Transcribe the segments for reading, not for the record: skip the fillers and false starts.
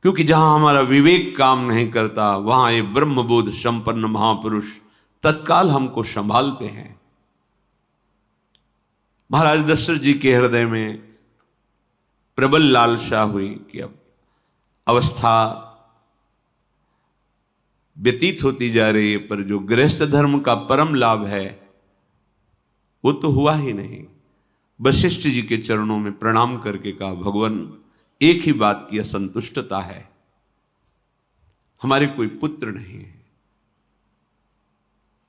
क्योंकि जहां हमारा विवेक काम नहीं करता वहां ये ब्रह्मबोध संपन्न महापुरुष तत्काल हमको संभालते हैं। महाराज दशरथ जी के हृदय में प्रबल लालसा हुई कि अब अवस्था व्यतीत होती जा रही है, पर जो गृहस्थ धर्म का परम लाभ है वो तो हुआ ही नहीं। वशिष्ठ जी के चरणों में प्रणाम करके कहा, भगवान एक ही बात की असंतुष्टता है, हमारे कोई पुत्र नहीं है।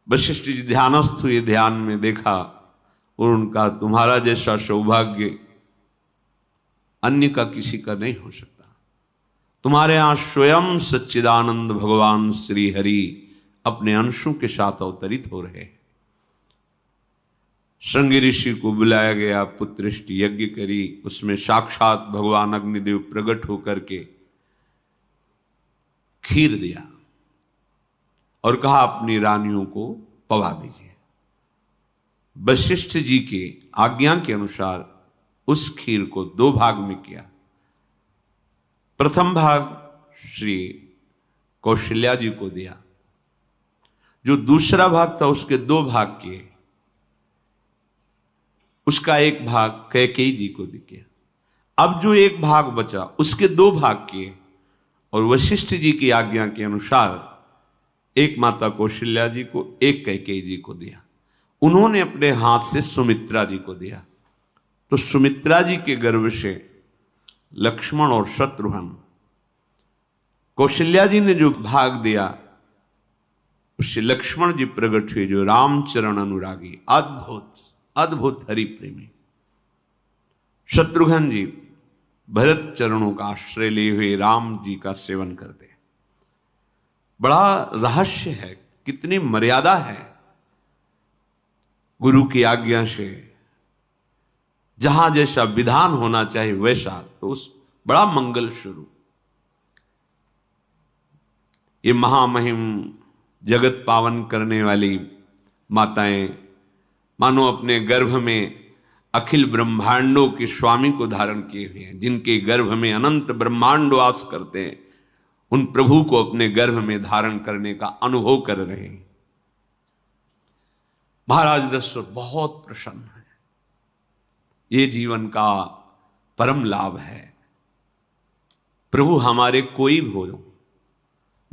वशिष्ठ जी ध्यानस्थ हुए, ध्यान में देखा और उनका तुम्हारा जैसा सौभाग्य अन्य का किसी का नहीं हो सकता। तुम्हारे यहां स्वयं सच्चिदानंद भगवान श्री हरि अपने अंशों के साथ अवतरित हो रहे हैं। श्रृंगी ऋषि को बुलाया गया, पुत्रेष्टि यज्ञ करी, उसमें साक्षात भगवान अग्निदेव प्रकट होकर के खीर दिया और कहा अपनी रानियों को पवा दीजिए। वशिष्ठ जी के आज्ञा के अनुसार उस खीर को 2 भाग में किया। प्रथम भाग श्री कौशल्या जी को दिया, जो दूसरा भाग था उसके 2 भाग किए, उसका 1 भाग कैकेयी जी को दिया। अब जो 1 भाग बचा उसके 2 भाग किए और वशिष्ठ जी की आज्ञा के अनुसार एक माता कौशल्या जी को, एक कैकेयी जी को दिया। उन्होंने अपने हाथ से सुमित्रा जी को दिया, तो सुमित्रा जी के गर्भ से लक्ष्मण और शत्रुघ्न, कौशल्या जी ने जो भाग दिया उससे लक्ष्मण जी प्रकट हुए, जो रामचरण अनुरागी, अद्भुत अद्भुत हरि प्रेमी। शत्रुघ्न जी भरत चरणों का आश्रय लिए हुए राम जी का सेवन करते हैं। बड़ा रहस्य है, कितनी मर्यादा है गुरु की आज्ञा से। जहां जैसा विधान होना चाहिए वैसा, तो उस बड़ा मंगल स्वरूप ये महामहिम जगत पावन करने वाली माताएं मानो अपने गर्भ में अखिल ब्रह्मांडों के स्वामी को धारण किए हुए हैं, जिनके गर्भ में अनंत ब्रह्मांड वास करते हैं, उन प्रभु को अपने गर्भ में धारण करने का अनुभव कर रहे हैं। महाराज दशरथ बहुत प्रसन्न है। ये जीवन का परम लाभ है। प्रभु हमारे कोई भी हो,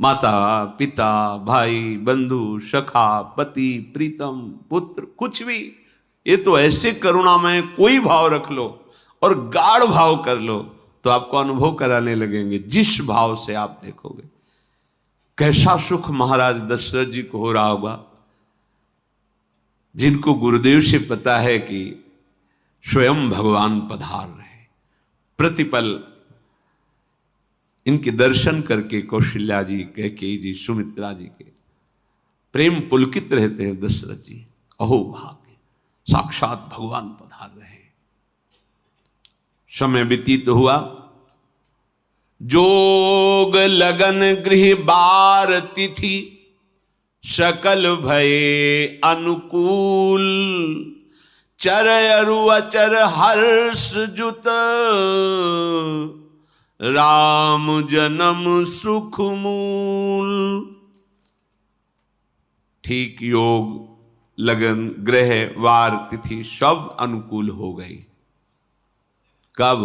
माता पिता भाई बंधु सखा पति प्रीतम पुत्र, कुछ भी, ये तो ऐसे करुणामय कोई भाव रख लो और गाढ़ भाव कर लो तो आपको अनुभव कराने लगेंगे। जिस भाव से आप देखोगे कैसा सुख महाराज दशरथ जी को हो रहा होगा, जिनको गुरुदेव से पता है कि स्वयं भगवान पधार रहे। प्रतिपल इनके दर्शन करके कौशल्या जी, कैकेयी जी, सुमित्रा जी के प्रेम पुलकित रहते हैं। दशरथ जी अहो भाग्य, साक्षात भगवान पधार रहे हैं। समय व्यतीत हुआ, जोग लगन गृह बार तिथि सकल भये अनुकूल, चर अरु अचर हर्ष जुत राम जन्म सुख मूल। ठीक योग लगन ग्रह वार तिथि सब अनुकूल हो गई। कब?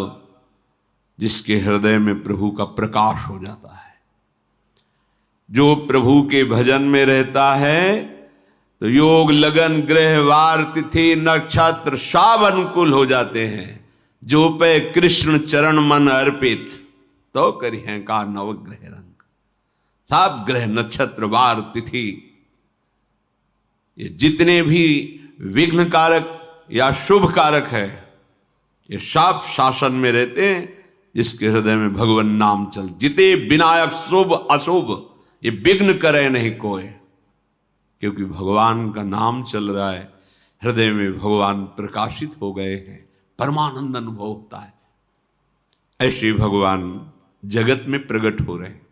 जिसके हृदय में प्रभु का प्रकाश हो जाता है, जो प्रभु के भजन में रहता है, तो योग लगन ग्रह वार तिथि नक्षत्र सब अनुकूल हो जाते हैं। जो पे कृष्ण चरण मन अर्पित, तो करी है का नवग्रह रंग। सब ग्रह नक्षत्र वार तिथि ये जितने भी विघ्न कारक या शुभ कारक है, ये सब शासन में रहते हैं जिसके हृदय में भगवान नाम चल। जिते विनायक शुभ अशुभ ये विघ्न करे नहीं कोई, क्योंकि भगवान का नाम चल रहा है, हृदय में भगवान प्रकाशित हो गए हैं, परमानंद अनुभव होता है। ऐसे भगवान जगत में प्रकट हो रहे हैं।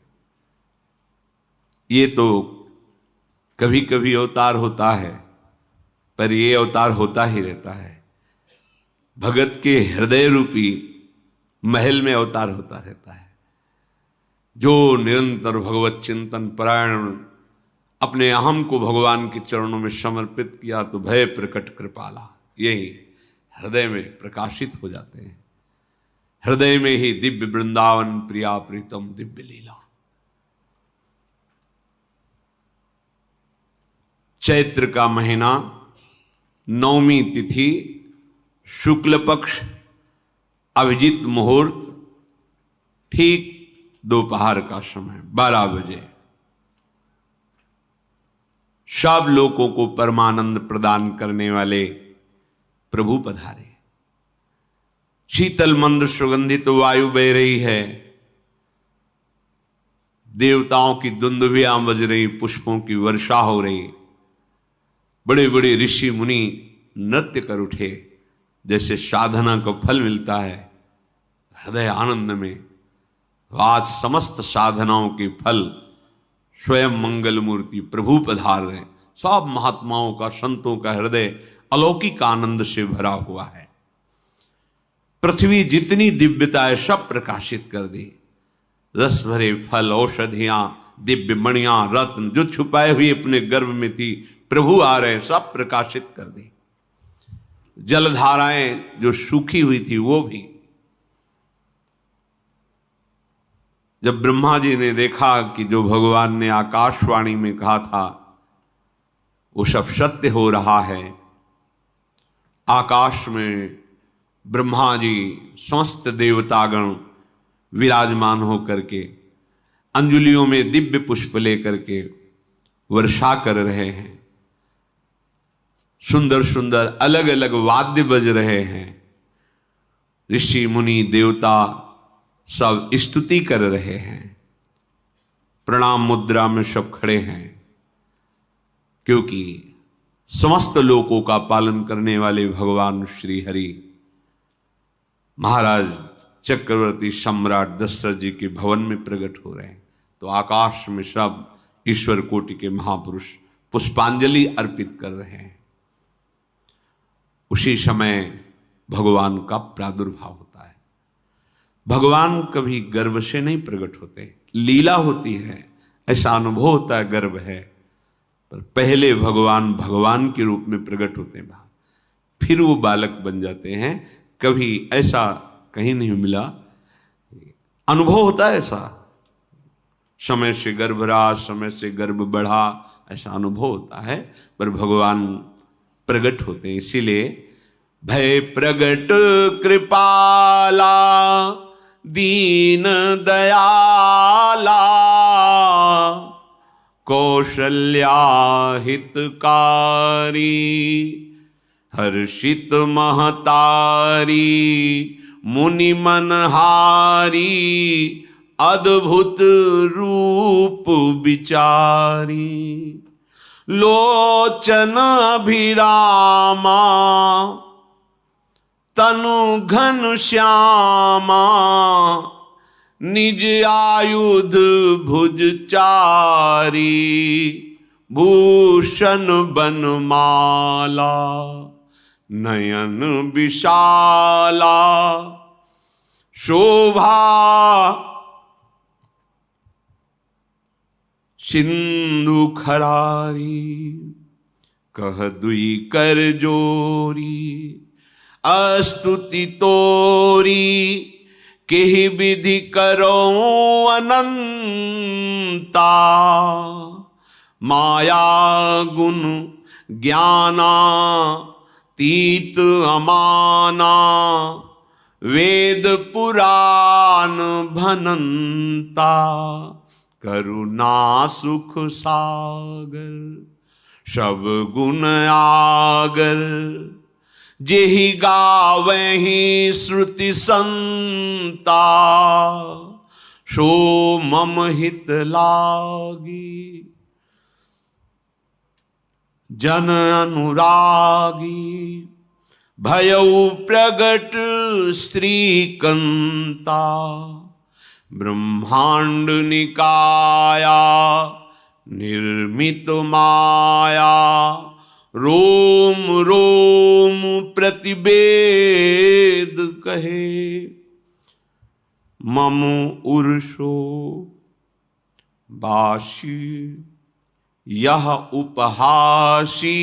ये तो कभी कभी अवतार होता है, पर ये अवतार होता ही रहता है। भगत के हृदय रूपी महल में अवतार होता रहता है। जो निरंतर भगवत चिंतन परायण अपने अहम को भगवान के चरणों में समर्पित किया तो भय प्रकट कृपाला, यही हृदय में प्रकाशित हो जाते हैं। हृदय में ही दिव्य वृंदावन प्रिया प्रीतम दिव्य लीला। चैत्र का महीना, नवमी तिथि, शुक्ल पक्ष, अभिजीत मुहूर्त, ठीक दोपहर का समय 12 बजे सब लोगों को परमानंद प्रदान करने वाले प्रभु पधारे। शीतल मंद सुगंधित वायु बह रही है, देवताओं की दुंदुभियां बज रही, पुष्पों की वर्षा हो रही, बड़े बड़े ऋषि मुनि नृत्य कर उठे। जैसे साधना को फल मिलता है हृदय आनंद में, आज समस्त साधनाओं के फल स्वयं मंगल मूर्ति प्रभु पधार रहे। सब महात्माओं का, संतों का हृदय अलौकिक आनंद से भरा हुआ है। पृथ्वी जितनी दिव्यता है सब प्रकाशित कर दी। रस भरे फल, औषधियां, दिव्य मणियां, रत्न जो छुपाए हुए अपने गर्भ में थी, प्रभु आ रहे, सब प्रकाशित कर दी। जलधाराएं जो सूखी हुई थी वो भी। जब ब्रह्मा जी ने देखा कि जो भगवान ने आकाशवाणी में कहा था वो सब सत्य हो रहा है, आकाश में ब्रह्मा जी समस्त देवतागण विराजमान होकर के अंजलियों में दिव्य पुष्प लेकर के वर्षा कर रहे हैं, सुंदर सुंदर अलग अलग वाद्य बज रहे हैं, ऋषि मुनि देवता सब स्तुति कर रहे हैं, प्रणाम मुद्रा में सब खड़े हैं, क्योंकि समस्त लोकों का पालन करने वाले भगवान श्री हरि महाराज चक्रवर्ती सम्राट दशरथ जी के भवन में प्रकट हो रहे हैं। तो आकाश में सब ईश्वर कोटि के महापुरुष पुष्पांजलि अर्पित कर रहे हैं। उसी समय भगवान का प्रादुर्भाव होता है। भगवान कभी गर्भ से नहीं प्रकट होते, लीला होती है, ऐसा अनुभव होता है गर्भ है, पर पहले भगवान भगवान के रूप में प्रकट होते हैं, फिर वो बालक बन जाते हैं। कभी ऐसा कहीं नहीं मिला, अनुभव होता है ऐसा, समय से गर्भ रहा, समय से गर्भ बढ़ा, ऐसा अनुभव होता है, पर भगवान प्रकट होते हैं। इसीलिए भय प्रगट कृपाला दीन दयाला कौशल्या हितकारी हर्षित महतारी मुनि मनहारी अद्भुत रूप विचारी लोचन अभिरामा तनु घन श्यामा निज आयुध भुज चारी भूषण बनमाला नयन विशाला शोभा सिंधु खरारी कह दुई कर जोरी अस्तुति तोरी केहि विधि करो अनंता माया गुण ज्ञाना तीत अमाना वेद पुराण भनंता करुणा सुख सागर सब गुण आगर जेहि गावहि श्रुति संता सो मम हित लागी जन अनुरागी भयउ प्रगट श्रीकंता ब्रह्मांड निकाया निर्मित माया रोम रोम प्रतिवेद कहे मम उर्षो बासी यह उपहासी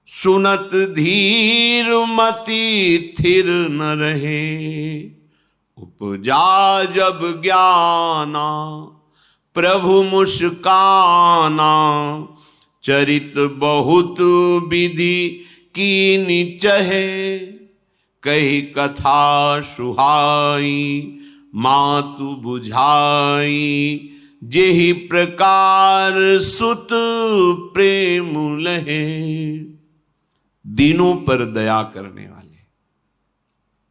सुनत धीर मति थिर न रहे। उपजा जब ज्ञाना प्रभु मुस्काना चरित बहुत विधि कीनी चहे। कही कथा सुहाई मातु बुझाई जेहि प्रकार सुत प्रेम लहे। दीनों पर दया करने वाले,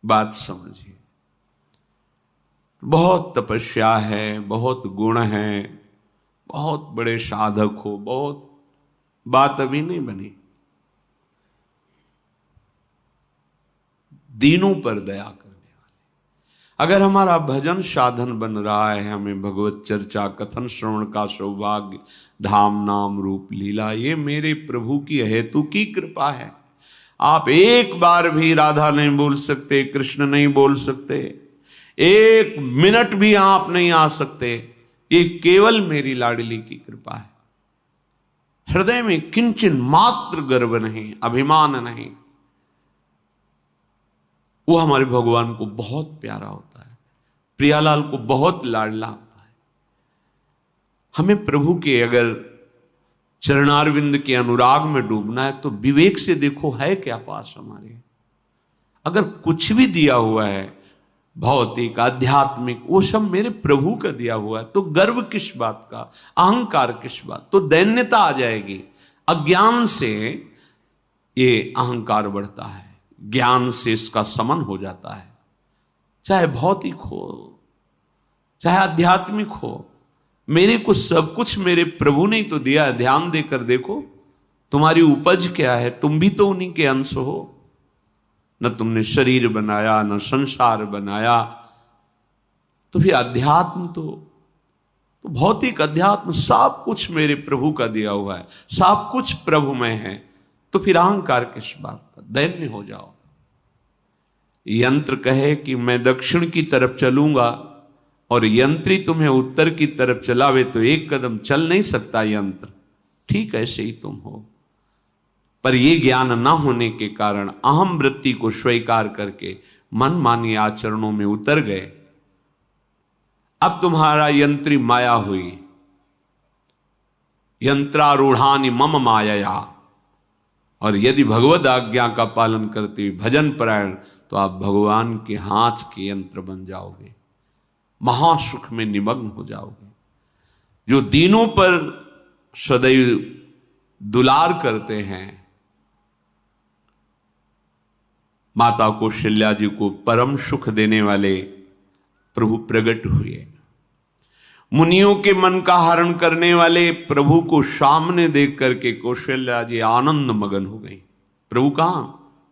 बात समझिए। बहुत तपस्या है, बहुत गुण है, बहुत बड़े साधक हो, बहुत बात अभी नहीं बनी। दीनों पर दया करने वाले। अगर हमारा भजन साधन बन रहा है, हमें भगवत चर्चा कथन श्रवण का सौभाग्य, धाम नाम रूप लीला, ये मेरे प्रभु की हेतु की कृपा है। आप एक बार भी राधा नहीं बोल सकते, कृष्ण नहीं बोल सकते, एक मिनट भी आप नहीं आ सकते, ये केवल मेरी लाडली की कृपा है। हृदय में किंचन मात्र गर्व नहीं, अभिमान नहीं। वो हमारे भगवान को बहुत प्यारा होता है, प्रियालाल को बहुत लाडला होता है। हमें प्रभु के अगर चरणारविंद के अनुराग में डूबना है तो विवेक से देखो है क्या पास हमारे। अगर कुछ भी दिया हुआ है भौतिक आध्यात्मिक, वो सब मेरे प्रभु का दिया हुआ है, तो गर्व किस बात का, अहंकार किस बात, तो दैन्यता आ जाएगी। अज्ञान से ये अहंकार बढ़ता है, ज्ञान से इसका समन हो जाता है। चाहे भौतिक हो चाहे आध्यात्मिक हो, मेरे को सब कुछ मेरे प्रभु ने तो दिया है। ध्यान देकर देखो तुम्हारी उपज क्या है, तुम भी तो उन्हीं के अंश हो। न तुमने शरीर बनाया, न संसार बनाया, तो फिर अध्यात्म तो भौतिक अध्यात्म सब कुछ मेरे प्रभु का दिया हुआ है, सब कुछ प्रभु में है, तो फिर अहंकार किस बात का, दैन्य हो जाओ। यंत्र कहे कि मैं दक्षिण की तरफ चलूंगा और यंत्री तुम्हें उत्तर की तरफ चलावे तो एक कदम चल नहीं सकता यंत्र। ठीक ऐसे ही तुम हो, पर यह ज्ञान न होने के कारण अहम वृत्ति को स्वीकार करके मनमानी आचरणों में उतर गए। अब तुम्हारा यंत्री माया हुई, यंत्रारूढ़ानि मम माया। और यदि भगवद आज्ञा का पालन करते हुए भजन परायण, तो आप भगवान के हाथ के यंत्र बन जाओगे, महासुख में निमग्न हो जाओगे। जो दीनों पर सदैव दुलार करते हैं, माता कौशल्या जी को परम सुख देने वाले प्रभु प्रकट हुए। मुनियों के मन का हरण करने वाले प्रभु को सामने देख करके कौशल्या जी आनंद मगन हो गई। प्रभु कहां?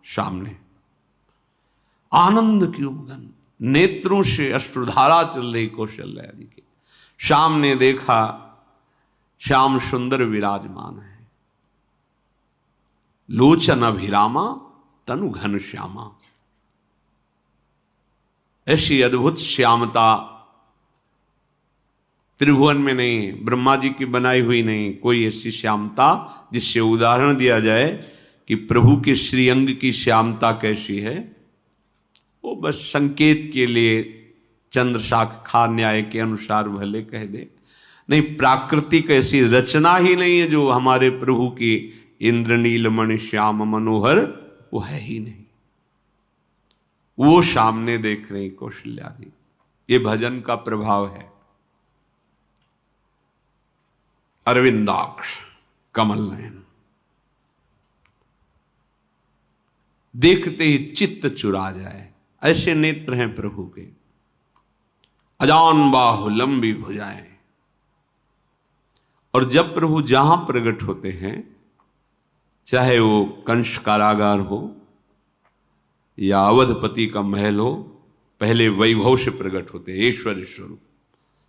सामने। आनंद क्यों मगन? नेत्रों से अश्रुधारा चल रही कौशल्या जी के। सामने देखा श्याम सुंदर विराजमान है, लोचन अभिरामा तनु घन श्यामा। ऐसी अद्भुत श्यामता त्रिभुवन में नहीं, ब्रह्मा जी की बनाई हुई नहीं, कोई ऐसी श्यामता जिससे उदाहरण दिया जाए कि प्रभु के श्रीअंग की श्यामता कैसी है। वो बस संकेत के लिए चंद्र शाखा न्याय के अनुसार भले कह दे, नहीं प्राकृतिक ऐसी रचना ही नहीं है जो हमारे प्रभु की इंद्रनील मणि श्याम मनोहर, वो है ही नहीं। वो सामने देख रहे कौशल्या जी। ये भजन का प्रभाव है। अरविंदाक्ष कमल नयन, देखते ही चित्त चुरा जाए, ऐसे नेत्र हैं प्रभु के। अजान बाहु लंबी भुजाएं। और जब प्रभु जहां प्रकट होते हैं, चाहे वो कंस कारागार हो या अवधपति का महल हो, पहले वैभव से प्रकट होते हैं। ऐश्वर्य स्वरूप,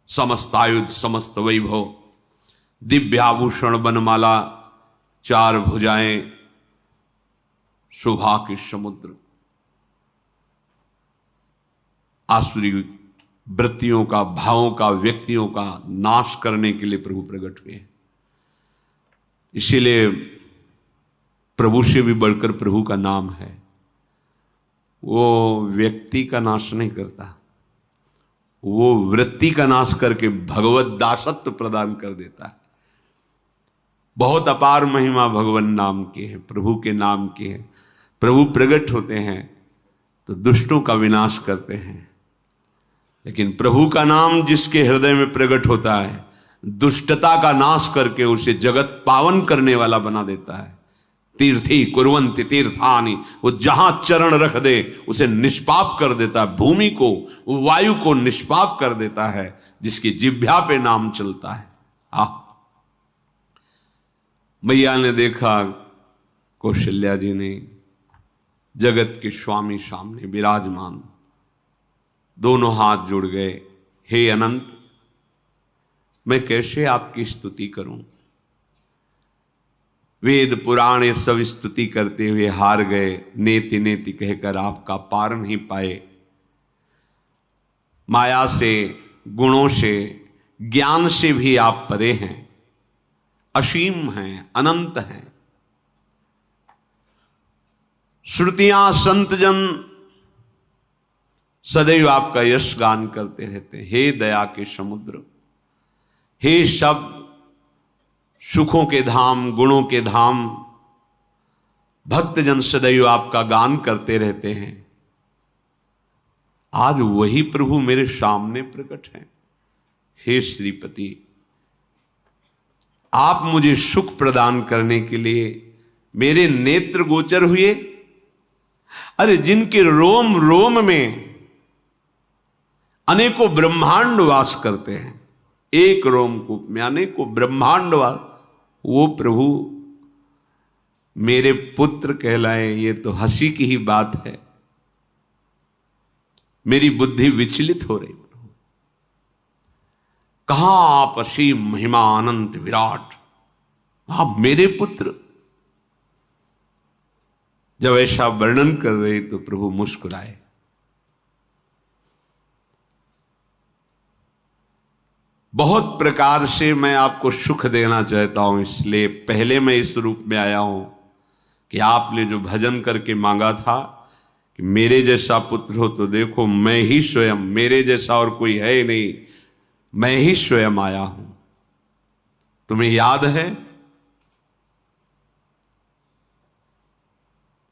समस्त आयुध, समस्त वैभव, दिव्याभूषण, बनमाला, चार भुजाएं, शोभा के समुद्र, आसुरी वृत्तियों का, भावों का, व्यक्तियों का नाश करने के लिए प्रभु प्रकट हुए। इसीलिए प्रभु से भी बढ़कर प्रभु का नाम है। वो व्यक्ति का नाश नहीं करता, वो वृत्ति का नाश करके भगवत दासत्व प्रदान कर देता है। बहुत अपार महिमा भगवान नाम की है, प्रभु के नाम की है। प्रभु प्रकट होते हैं तो दुष्टों का विनाश करते हैं, लेकिन प्रभु का नाम जिसके हृदय में प्रकट होता है दुष्टता का नाश करके उसे जगत पावन करने वाला बना देता है। तीर्थी कुर्वन्ति तीर्थानि, वो जहां चरण रख दे उसे निष्पाप कर देता है। भूमि को, वायु को निष्पाप कर देता है जिसकी जिह्वा पे नाम चलता है। मैया ने देखा कौशल्या जी ने जगत के स्वामी सामने विराजमान, दोनों हाथ जुड़ गए। हे अनंत, मैं कैसे आपकी स्तुति करूं? वेद पुराण ये सब स्तुति करते हुए हार गए। नेति नेति कहकर आपका पार नहीं पाए। माया से, गुणों से, ज्ञान से भी आप परे हैं, असीम हैं, अनंत हैं। श्रुतियां, संतजन सदैव आपका यश गान करते रहते हैं। हे दया के समुद्र, हे शब्द, सुखों के धाम, गुणों के धाम, भक्तजन सदैव आपका गान करते रहते हैं। आज वही प्रभु मेरे सामने प्रकट हैं। हे श्रीपति, आप मुझे सुख प्रदान करने के लिए मेरे नेत्र गोचर हुए। अरे जिनके रोम रोम में अनेकों ब्रह्मांड वास करते हैं, एक रोमकूप में अनेकों ब्रह्मांड वास, वो प्रभु मेरे पुत्र कहलाए, ये तो हंसी की ही बात है। मेरी बुद्धि विचलित हो रही। प्रभु कहां आप असीम महिमा अनंत विराट, आप मेरे पुत्र। जब ऐसा वर्णन कर रहे तो प्रभु मुस्कुराए। बहुत प्रकार से मैं आपको सुख देना चाहता हूं, इसलिए पहले मैं इस रूप में आया हूं कि आपने जो भजन करके मांगा था कि मेरे जैसा पुत्र हो, तो देखो मैं ही स्वयं, मेरे जैसा और कोई है ही नहीं, मैं ही स्वयं आया हूं। तुम्हें याद है?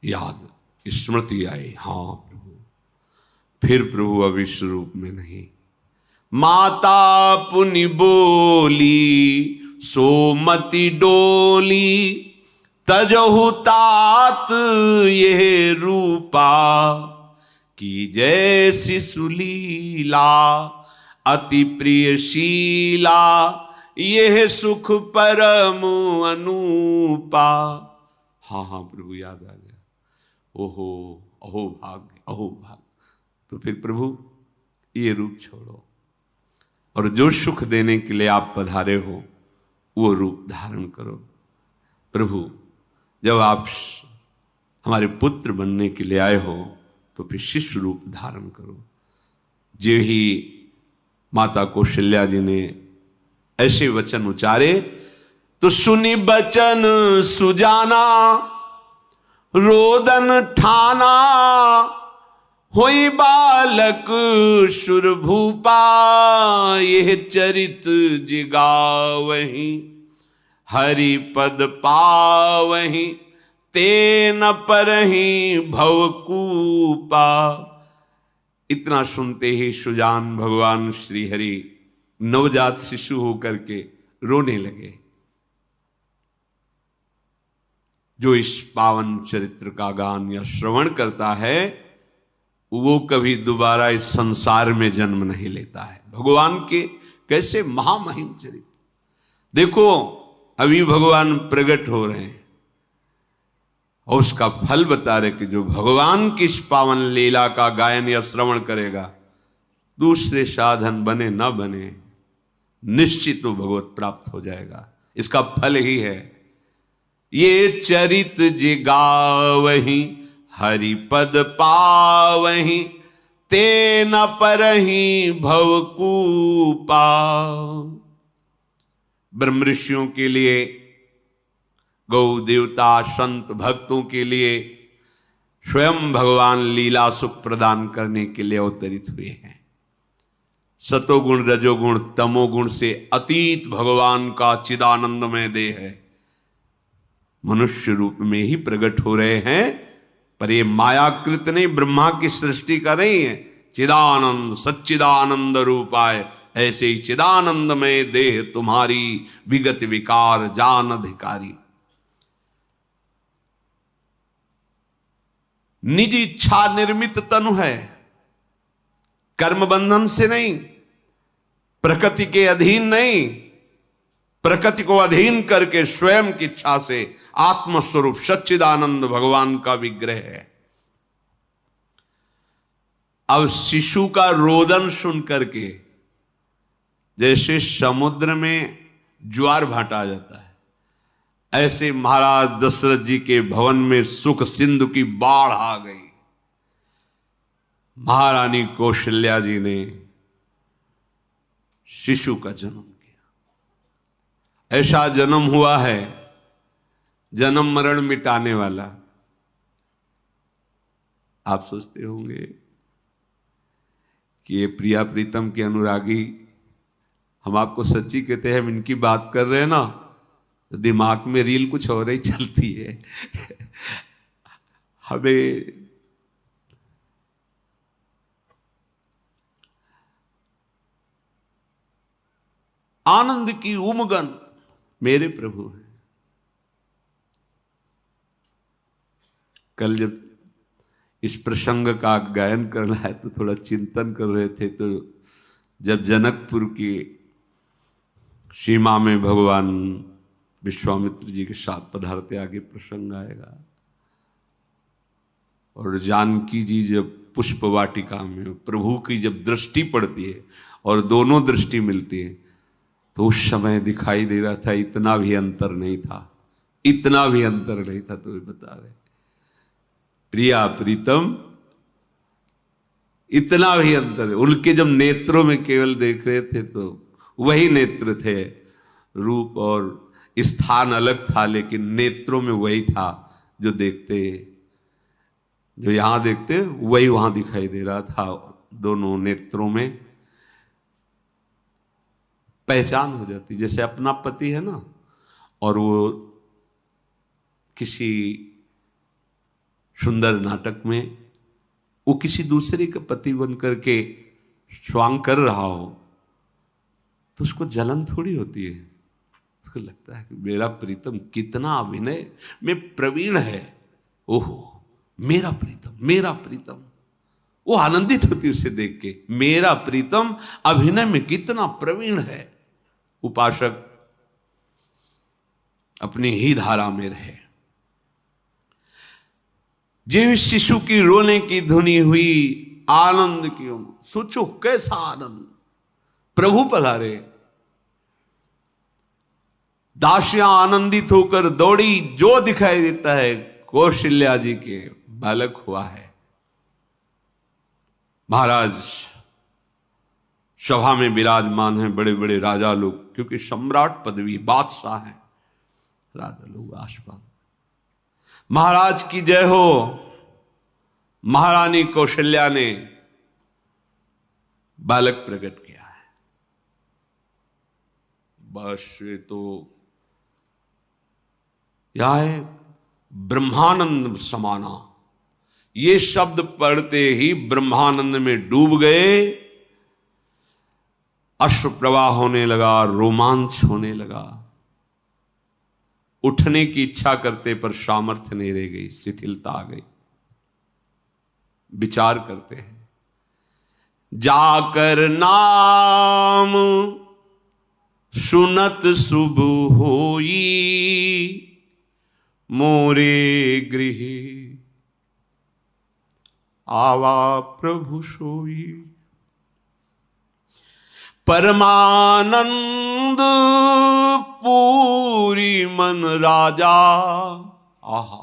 याद, स्मृति आई। हां प्रभु। फिर प्रभु अब इस रूप में नहीं। माता पुनि बोली सोमति डोली, तजहु तात ये रूपा, की जैसी सुलीला अति प्रियशीला, यह सुख परम अनूपा। हाँ हाँ प्रभु, याद आ गया। ओहो, अहो भाग्य, अहो भाग्य। तो फिर प्रभु ये रूप छोड़ो और जो सुख देने के लिए आप पधारे हो वो रूप धारण करो। प्रभु, जब आप हमारे पुत्र बनने के लिए आए हो तो फिर शिष्य रूप धारण करो। जो ही माता कौशल्या जी ने ऐसे वचन उचारे तो सुनी बचन सुजाना, रोदन ठाना, होई बालक सुरभूपा, यह चरित जिगावहीं, हरि पद पावहीं, तेन परहीं भवकूपा। इतना सुनते ही सुजान भगवान श्री हरि नवजात शिशु होकर के रोने लगे। जो इस पावन चरित्र का गान या श्रवण करता है वो कभी दोबारा इस संसार में जन्म नहीं लेता है। भगवान के कैसे महामहिम चरित्र। देखो अभी भगवान प्रकट हो रहे हैं और उसका फल बता रहे कि जो भगवान की इस पावन लीला का गायन या श्रवण करेगा, दूसरे साधन बने न बने, निश्चित वो भगवत प्राप्त हो जाएगा। इसका फल ही है ये चरित जिगावहीं, हरि पद पावहीं, ते न परहि भवकूपा। ब्रह्म ऋषियों के लिए, गौ देवता, संत भक्तों के लिए स्वयं भगवान लीला सुख प्रदान करने के लिए अवतरित हुए हैं। सतोगुण, रजोगुण, तमोगुण से अतीत भगवान का चिदानंदमय देह है, मनुष्य रूप में ही प्रकट हो रहे हैं। पर ये मायाकृत नहीं, ब्रह्मा की सृष्टि का नहीं है। चिदानंद सच्चिदानंद रूपाय, ऐसे ही चिदानंदमय देह तुम्हारी विगत विकार जान अधिकारी। निज इच्छा निर्मित तनु है, कर्म बंधन से नहीं, प्रकृति के अधीन नहीं, प्रकृति को अधीन करके स्वयं की इच्छा से आत्मस्वरूप सच्चिदानंद भगवान का विग्रह है। अब शिशु का रोदन सुन करके जैसे समुद्र में ज्वार भाटा जाता है, ऐसे महाराज दशरथ जी के भवन में सुख सिंधु की बाढ़ आ गई। महारानी कौशल्या जी ने शिशु का जन्म किया। ऐसा जन्म हुआ है जन्म मरण मिटाने वाला। आप सोचते होंगे कि ये प्रिया प्रीतम के अनुरागी, हम आपको सच्ची कहते हैं, हम इनकी बात कर रहे हैं ना, तो दिमाग में रील कुछ और ही चलती है। हमें आनंद की उमगन मेरे प्रभु हैं। कल जब इस प्रसंग का गायन करना है तो थोड़ा चिंतन कर रहे थे, तो जब जनकपुर की सीमा में भगवान विश्वामित्र जी के साथ पधारते, आगे प्रसंग आएगा, और जानकी जी जब पुष्प वाटिका में प्रभु की जब दृष्टि पड़ती है और दोनों दृष्टि मिलती है, तो उस समय दिखाई दे रहा था इतना भी अंतर नहीं था, इतना भी अंतर नहीं था। तो वे बता रहे प्रिया प्रीतम, इतना भी अंतर है। उनके जब नेत्रों में केवल देख रहे थे तो वही नेत्र थे, रूप और स्थान अलग था, लेकिन नेत्रों में वही था। जो देखते, जो यहां देखते वही वहां दिखाई दे रहा था। दोनों नेत्रों में पहचान हो जाती, जैसे अपना पति है ना, और वो किसी सुंदर नाटक में वो किसी दूसरे का पति बन करके स्वांग कर रहा हो, तो उसको जलन थोड़ी होती है, उसको लगता है कि मेरा प्रीतम कितना अभिनय में प्रवीण है, ओहो मेरा प्रीतम, मेरा प्रीतम। वो आनंदित होती उसे देख के, मेरा प्रीतम अभिनय में कितना प्रवीण है। उपासक अपनी ही धारा में रहे। जिस शिशु की रोने की धुनी हुई, आनंद की सोचो कैसा आनंद, प्रभु पधारे। दासियां आनंदित होकर दौड़ी, जो दिखाई देता है कौशल्या जी के बालक हुआ है। महाराज सभा में विराजमान हैं, बड़े बड़े राजा लोग, क्योंकि सम्राट पदवी, बादशाह है, राजा लोग आसपास। महाराज की जय हो। महारानी कौशल्या ने बालक प्रकट किया है। बस ये तो यह है ब्रह्मानंद समाना। ये शब्द पढ़ते ही ब्रह्मानंद में डूब गए, अश्रु प्रवाह होने लगा, रोमांच होने लगा। उठने की इच्छा करते पर सामर्थ्य नहीं रह गई, शिथिलता आ गई। विचार करते हैं, जाकर नाम सुनत शुभ होई, मोरे गृह आवा प्रभु सोई। परमानंद पूरी मन राजा, आहा,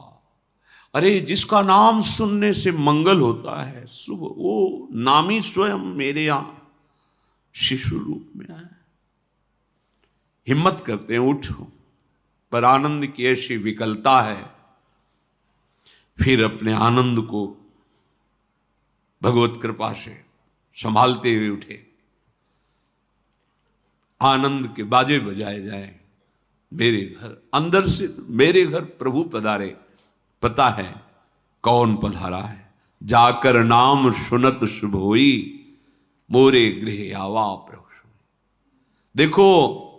अरे जिसका नाम सुनने से मंगल होता है शुभ, वो नामी स्वयं मेरे यहां शिशु रूप में आए। हिम्मत करते हैं उठो, पर आनंद की ऐसी विकलता है, फिर अपने आनंद को भगवत कृपा से संभालते हुए उठे। आनंद के बाजे बजाए जाए, मेरे घर अंदर से मेरे घर प्रभु पधारे। पता है कौन पधारा है, जाकर नाम सुनत शुभ होई, मोरे गृह आवा प्रभु। देखो,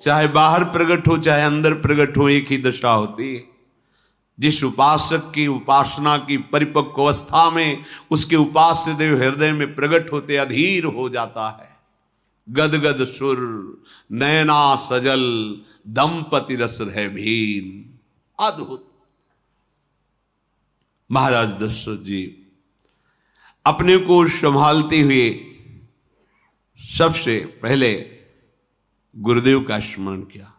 चाहे बाहर प्रकट हो चाहे अंदर प्रकट हो, एक ही दशा होती है। जिस उपासक की उपासना की परिपक्व अवस्था में उसके उपास्य देव हृदय में प्रकट होते अधीर हो जाता है। गदगद सुर नैना सजल, दंपति रस है भीन। अद्भुत। महाराज दशरथ जी अपने को संभालते हुए सबसे पहले गुरुदेव का स्मरण किया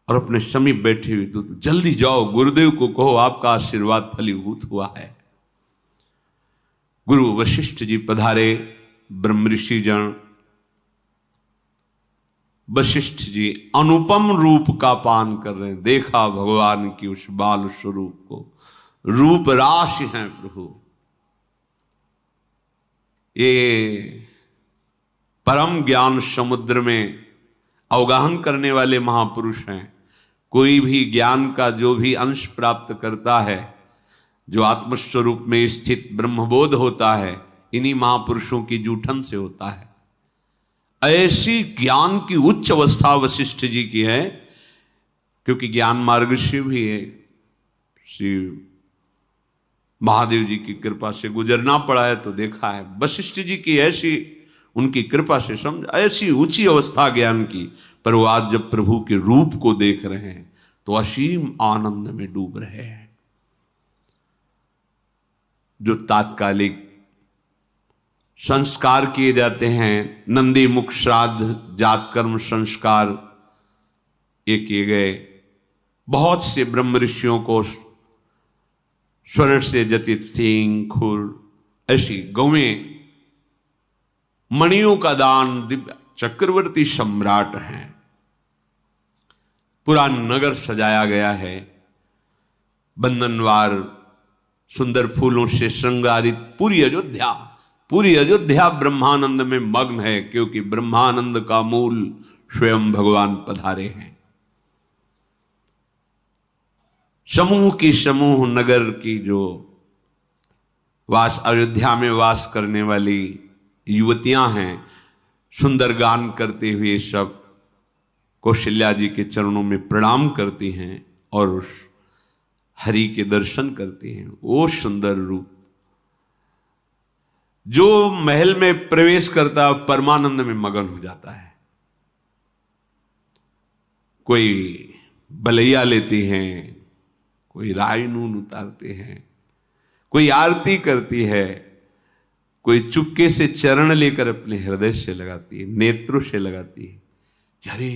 और अपने समीप बैठे हुए तो जल्दी जाओ, गुरुदेव को कहो आपका आशीर्वाद फलीभूत हुआ है। गुरु वशिष्ठ जी पधारे। ब्रह्म ऋषि जन वशिष्ठ जी अनुपम रूप का पान कर रहे हैं। देखा भगवान की उस बाल स्वरूप को, रूप राशि हैं प्रभु। ये परम ज्ञान समुद्र में अवगाहन करने वाले महापुरुष हैं। कोई भी ज्ञान का जो भी अंश प्राप्त करता है, जो आत्मस्वरूप में स्थित ब्रह्मबोध होता है, इन्हीं महापुरुषों की जूठन से होता है। ऐसी ज्ञान की उच्च अवस्था वशिष्ठ जी की है, क्योंकि ज्ञान मार्ग से भी है, श्री महादेव जी की कृपा से गुजरना पड़ा है तो देखा है। वशिष्ठ जी की ऐसी उनकी कृपा से समझ, ऐसी ऊंची अवस्था ज्ञान की, पर वो आज जब प्रभु के रूप को देख रहे हैं तो असीम आनंद में डूब रहे हैं। जो तात्कालिक संस्कार किए जाते हैं, नंदी मुख श्राद्ध जात कर्म संस्कार ये किए गए। बहुत से ब्रह्म ऋषियों को स्वर्ण से जटित सींग खुर, ऐसी गौएं, मणियों का दान, दिव्य चक्रवर्ती सम्राट हैं। पूरा नगर सजाया गया है, बंधनवार सुंदर फूलों से श्रृंगारित पूरी अयोध्या ब्रह्मानंद में मग्न है, क्योंकि ब्रह्मानंद का मूल स्वयं भगवान पधारे हैं। समूह नगर की जो अयोध्या में वास करने वाली युवतियां हैं, सुंदर गान करते हुए सब कौशल्या जी के चरणों में प्रणाम करती हैं और उस हरि के दर्शन करती हैं। वो सुंदर रूप जो महल में प्रवेश करता परमानंद में मगन हो जाता है। कोई बलैया लेती हैं, कोई राय नून उतारते हैं, कोई आरती करती है, कोई चुपके से चरण लेकर अपने हृदय से लगाती है, नेत्रों से लगाती है। अरे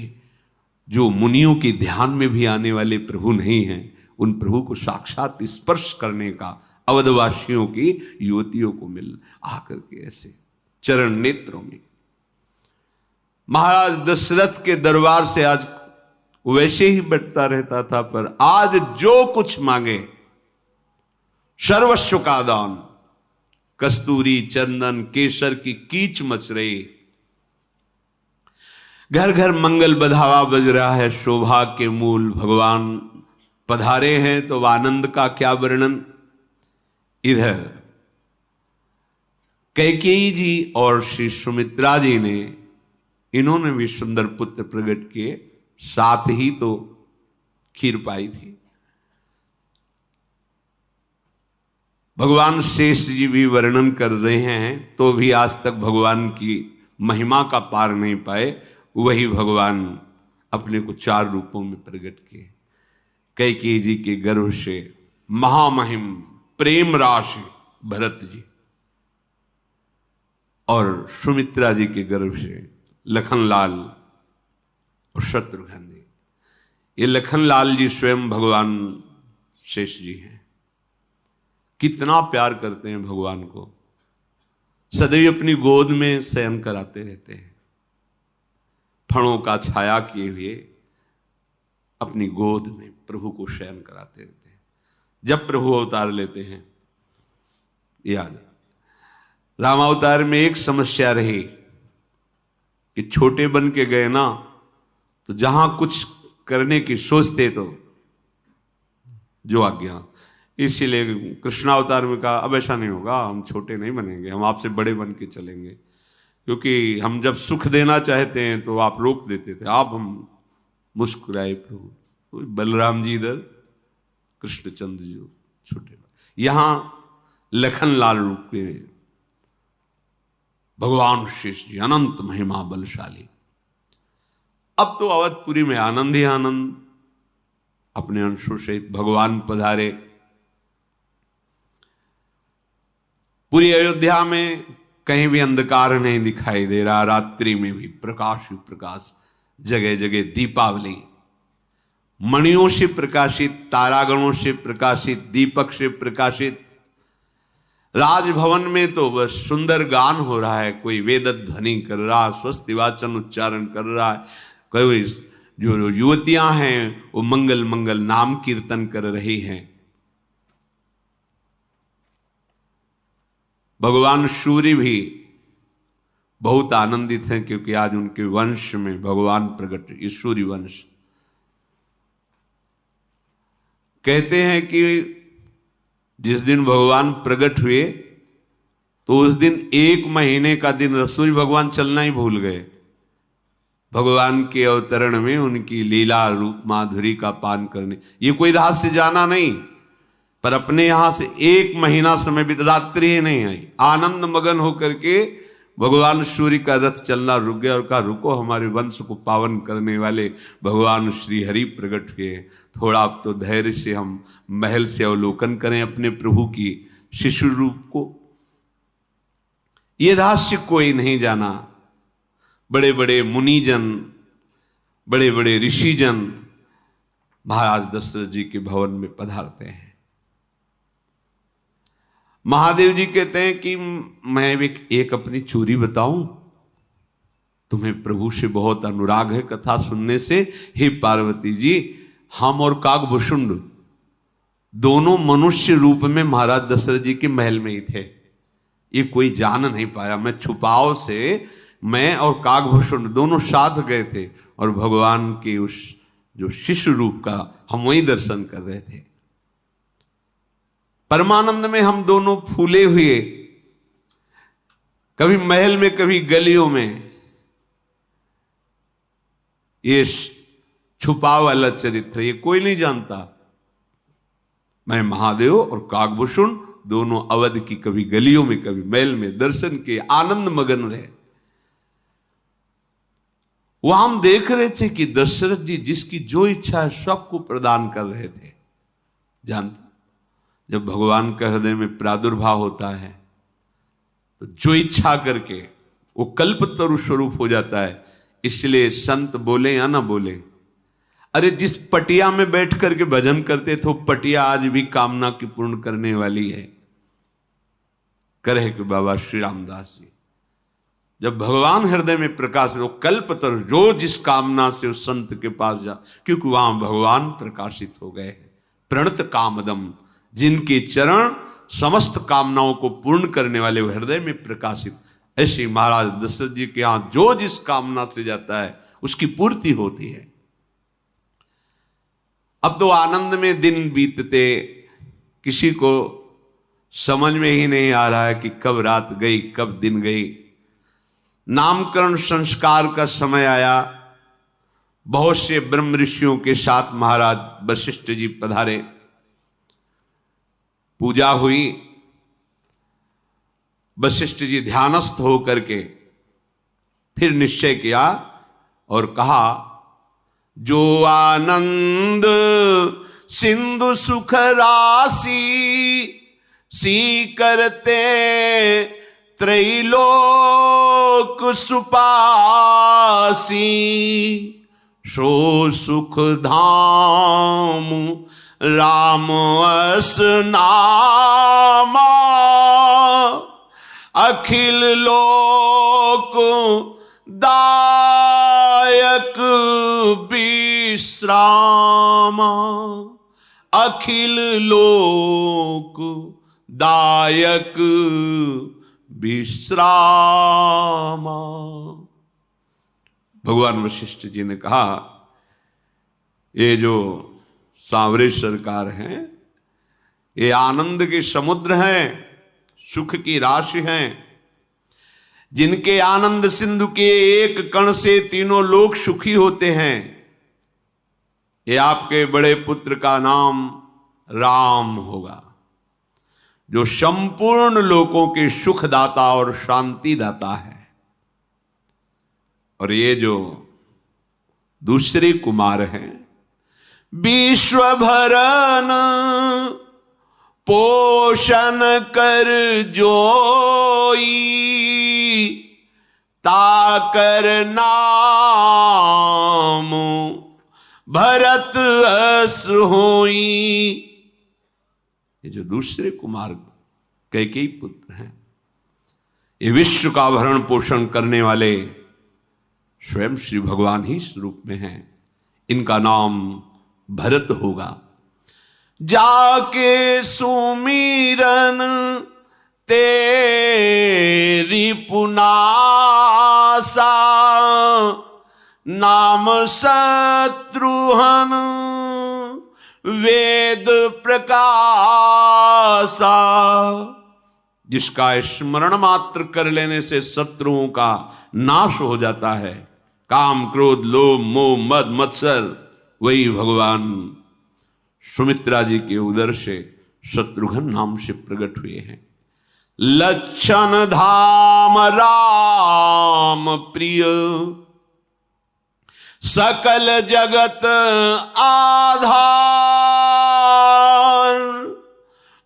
जो मुनियों के ध्यान में भी आने वाले प्रभु नहीं हैं, उन प्रभु को साक्षात स्पर्श करने का अवधवासियों की युवतियों को मिल आकर के ऐसे चरण नेत्रों में। महाराज दशरथ के दरबार से आज वैसे ही बटता रहता था, पर आज जो कुछ मांगे सर्वस्व का दान। कस्तूरी चंदन केसर की कीच मच रही, घर घर मंगल बधावा बज रहा है। शोभा के मूल भगवान पधारे हैं, तो आनंद का क्या वर्णन। इधर कैकेयी जी और श्री सुमित्रा जी ने, इन्होंने भी सुंदर पुत्र प्रकट किए, साथ ही तो खीर पाई थी। भगवान शेष जी भी वर्णन कर रहे हैं, तो भी आज तक भगवान की महिमा का पार नहीं पाए। वही भगवान अपने को 4 रूपों में प्रकट किए। कैकेयी जी के गर्भ से महामहिम प्रेम राशि भरत जी, और सुमित्रा जी के गर्भ से लखनलाल और शत्रुघ्न जी। ये लखनलाल जी स्वयं भगवान शेष जी हैं। कितना प्यार करते हैं भगवान को, सदैव अपनी गोद में शयन कराते रहते हैं, फणों का छाया किए हुए अपनी गोद में प्रभु को शयन कराते रहते हैं। जब प्रभु अवतार लेते हैं, याद रामावतार में एक समस्या रही कि छोटे बन के गए ना, तो जहां कुछ करने की सोचते तो जो आज्ञा, इसीलिए कृष्णावतार में कहा अब ऐसा नहीं होगा, हम छोटे नहीं बनेंगे, हम आपसे बड़े बन के चलेंगे, क्योंकि हम जब सुख देना चाहते हैं तो आप रोक देते थे। आप हम मुस्कुराए प्रभु, तो बलराम जी इधर, कृष्णचंद्र जी छोटे, यहां लखनलाल रूप के भगवान शेष जी अनंत महिमा बलशाली। अब तो अवधपुरी में आनंद ही आनंद, अपने अंशों सहित भगवान पधारे। पूरी अयोध्या में कहीं भी अंधकार नहीं दिखाई दे रहा, रात्रि में भी प्रकाश ही प्रकाश, जगह जगह दीपावली, मणियों से प्रकाशित, तारागणों से प्रकाशित, दीपक से प्रकाशित। राजभवन में तो बस सुंदर गान हो रहा है, कोई वेद ध्वनि कर रहा, स्वस्ति वाचन उच्चारण कर रहा है, कोई जो युवतियां हैं वो मंगल मंगल नाम कीर्तन कर रही हैं। भगवान सूर्य भी बहुत आनंदित हैं, क्योंकि आज उनके वंश में भगवान प्रकट, ये सूर्य वंश। कहते हैं कि जिस दिन भगवान प्रकट हुए तो उस दिन 1 महीने का दिन सूर्य भगवान चलना ही भूल गए। भगवान के अवतरण में उनकी लीला रूप माधुरी का पान करने, ये कोई रहस्य जाना नहीं, पर अपने यहां से 1 महीना समय बीत, रात्रि ही नहीं आई, आनंद मगन होकर के भगवान सूर्य का रथ चलना रुक गया और कहा रुको, हमारे वंश को पावन करने वाले भगवान श्री हरि प्रकट हुए, थोड़ा अब तो धैर्य से हम महल से अवलोकन करें अपने प्रभु की शिशु रूप को। ये रहस्य कोई नहीं जाना। बड़े बड़े मुनिजन, बड़े बड़े ऋषिजन महाराज दशरथ जी के भवन में पधारते हैं। महादेव जी कहते हैं कि मैं एक अपनी चोरी बताऊं, तुम्हें प्रभु से बहुत अनुराग है कथा सुनने से। हे पार्वती जी, हम और काकभूषुंड दोनों मनुष्य रूप में महाराज दशरथ जी के महल में ही थे, ये कोई जान नहीं पाया। मैं छुपाव से, मैं और काकभूषुंड दोनों साथ गए थे और भगवान के उस जो शिशु रूप का हम वही दर्शन कर रहे थे। परमानंद में हम दोनों फूले हुए, कभी महल में कभी गलियों में, ये छुपा वाला चरित्र ये कोई नहीं जानता। मैं महादेव और काकभूषुंड दोनों अवध की कभी गलियों में कभी महल में दर्शन के आनंद मगन रहे। वहां हम देख रहे थे कि दशरथ जी जिसकी जो इच्छा है सबको प्रदान कर रहे थे। जानते, जब भगवान का हृदय में प्रादुर्भाव होता है तो जो इच्छा करके वो कल्पतरु स्वरूप हो जाता है। इसलिए संत बोले या ना बोले, अरे जिस पटिया में बैठ करके भजन करते थे वो पटिया आज भी कामना की पूर्ण करने वाली है। कहे कि बाबा श्री रामदास जी, जब भगवान हृदय में प्रकाश हो, कल्पतरु जो जिस कामना से उस संत के पास जा, क्योंकि वहां भगवान प्रकाशित हो गए हैं। प्रणत कामदम, जिनके चरण समस्त कामनाओं को पूर्ण करने वाले हृदय में प्रकाशित। ऐसे महाराज दशरथ जी के यहां जो जिस कामना से जाता है उसकी पूर्ति होती है। अब तो आनंद में दिन बीतते, किसी को समझ में ही नहीं आ रहा है कि कब रात गई कब दिन गई। नामकरण संस्कार का समय आया, बहुत से ब्रह्म ऋषियों के साथ महाराज वशिष्ठ जी पधारे। पूजा हुई, वशिष्ठ जी ध्यानस्थ होकर के फिर निश्चय किया और कहा, जो आनंद सिंधु सुख राशि सी करते त्रैलोक सुपासी, सो सुख धाम राम अस नामा, अखिल लोक दायक विश्रामा, अखिल लोक दायक विश्रामा। भगवान वशिष्ठ जी ने कहा, ये जो सांवरे सरकार हैं, ये आनंद के समुद्र हैं, सुख की राशि हैं, जिनके आनंद सिंधु के एक कण से तीनों लोग सुखी होते हैं। ये आपके बड़े पुत्र का नाम राम होगा, जो संपूर्ण लोगों के सुखदाता और शांति दाता है। और ये जो दूसरे कुमार हैं, विश्व भरन पोषण कर जोई, ताकर नाम भरत अस होई। ये जो दूसरे कुमार कैकेयी पुत्र हैं, ये विश्व का भरण पोषण करने वाले स्वयं श्री भगवान ही स्वरूप में हैं। इनका नाम भरत होगा। जाके सुमिरन तेरी पुनासा, नाम शत्रुहन वेद प्रकाशा। जिसका स्मरण मात्र कर लेने से शत्रुओं का नाश हो जाता है। काम क्रोध लोभ मोह मद मत्सर, वही भगवान सुमित्रा जी के उदर से शत्रुघ्न नाम से प्रकट हुए हैं। लक्षण धाम राम प्रिय, सकल जगत आधार।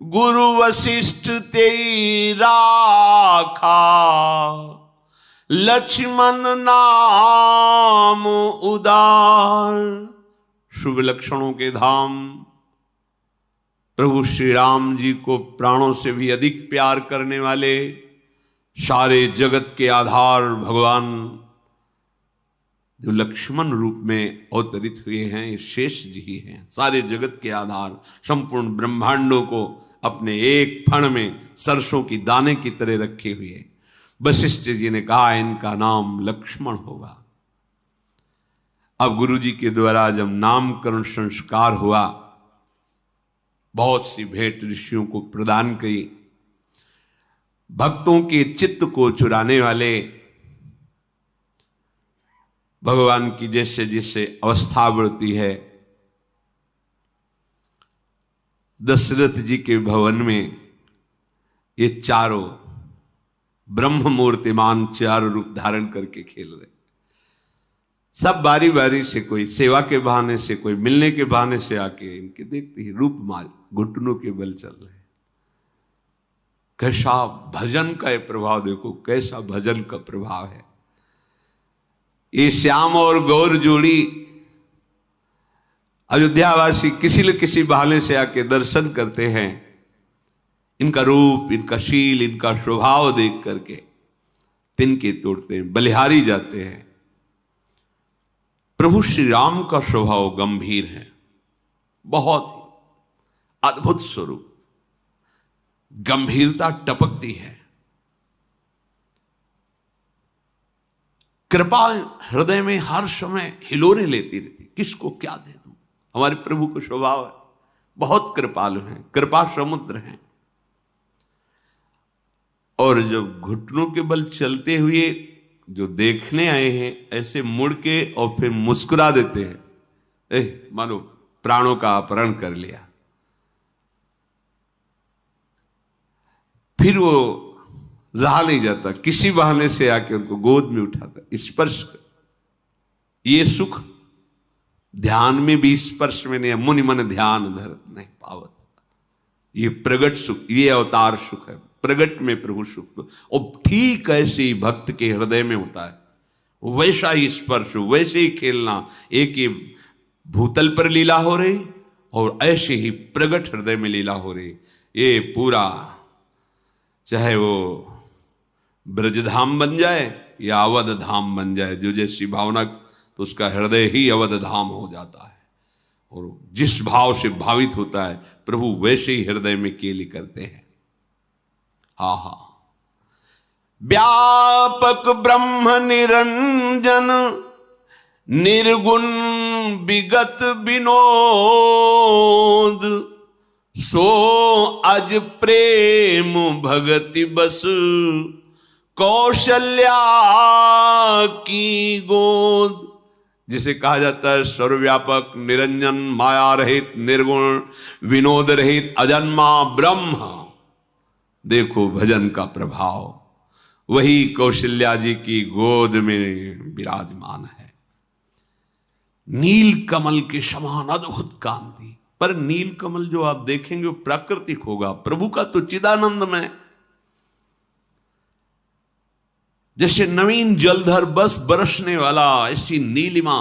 गुरु वशिष्ठ तेई राखा, लक्ष्मण नाम उदार। शुभ लक्षणों के धाम प्रभु श्री राम जी को प्राणों से भी अधिक प्यार करने वाले, सारे जगत के आधार भगवान जो लक्ष्मण रूप में अवतरित हुए हैं, ये शेष जी ही हैं। सारे जगत के आधार, संपूर्ण ब्रह्मांडों को अपने एक फण में सरसों की दाने की तरह रखे हुए वशिष्ठ जी ने कहा, इनका नाम लक्ष्मण होगा। अब गुरु जी के द्वारा जब नामकरण संस्कार हुआ, बहुत सी भेंट ऋषियों को प्रदान की। भक्तों के चित्त को चुराने वाले भगवान की जैसे जैसे अवस्था बढ़ती है, दशरथ जी के भवन में ये चारों ब्रह्म मूर्तिमान चारों रूप धारण करके खेल रहे। सब बारी बारी से, कोई सेवा के बहाने से, कोई मिलने के बहाने से आके इनके देखते ही रूप माल घुटनों के बल चल रहे। कैसा भजन का ये प्रभाव देखो, कैसा भजन का प्रभाव है। ये श्याम और गौर जोड़ी अयोध्यावासी किसी न किसी बहाने से आके दर्शन करते हैं। इनका रूप, इनका शील, इनका स्वभाव देख करके तिनके तोड़ते हैं, बलिहारी जाते हैं। प्रभु श्री राम का स्वभाव गंभीर है, बहुत ही अद्भुत स्वरूप, गंभीरता टपकती है। कृपा हृदय में हर समय हिलोरे लेती रहती, किसको क्या दे दूं। हमारे प्रभु का स्वभाव है, बहुत कृपालु हैं, कृपा समुद्र हैं। और जब घुटनों के बल चलते हुए जो देखने आए हैं, ऐसे मुड़ के और फिर मुस्कुरा देते हैं, मानो प्राणों का अपहरण कर लिया। फिर वो रहा नहीं जाता, किसी बहाने से आके उनको गोद में उठाता, स्पर्श। ये सुख ध्यान में भी स्पर्श में नहीं है। मुनि मन ध्यान धरत नहीं पावत। ये प्रगट सुख, ये अवतार सुख है, प्रगट में प्रभु सुख। और ठीक ऐसे ही भक्त के हृदय में होता है, वैसा ही स्पर्श, वैसे ही खेलना। एक ही भूतल पर लीला हो रही, और ऐसे ही प्रगट हृदय में लीला हो रही। ये पूरा चाहे वो ब्रजधाम बन जाए या अवध धाम बन जाए, जो जैसी भावना, तो उसका हृदय ही अवध धाम हो जाता है। और जिस भाव से भावित होता है प्रभु, वैसे ही हृदय में केली करते हैं। हा हा, व्यापक ब्रह्म निरंजन, निर्गुण विगत विनोद, सो अज प्रेम भगति बस, कौशल्या की गोद। जिसे कहा जाता है सर्वव्यापक, निरंजन, माया रहित, निर्गुण, विनोद रहित, अजन्मा ब्रह्म। देखो भजन का प्रभाव, वही कौशल्या जी की गोद में विराजमान है। नील कमल के समान अद्भुत कांति, पर नील कमल जो आप देखेंगे वो प्राकृतिक होगा, प्रभु का तो चिदानंद में। जैसे नवीन जलधर बस बरसने वाला, ऐसी नीलिमा।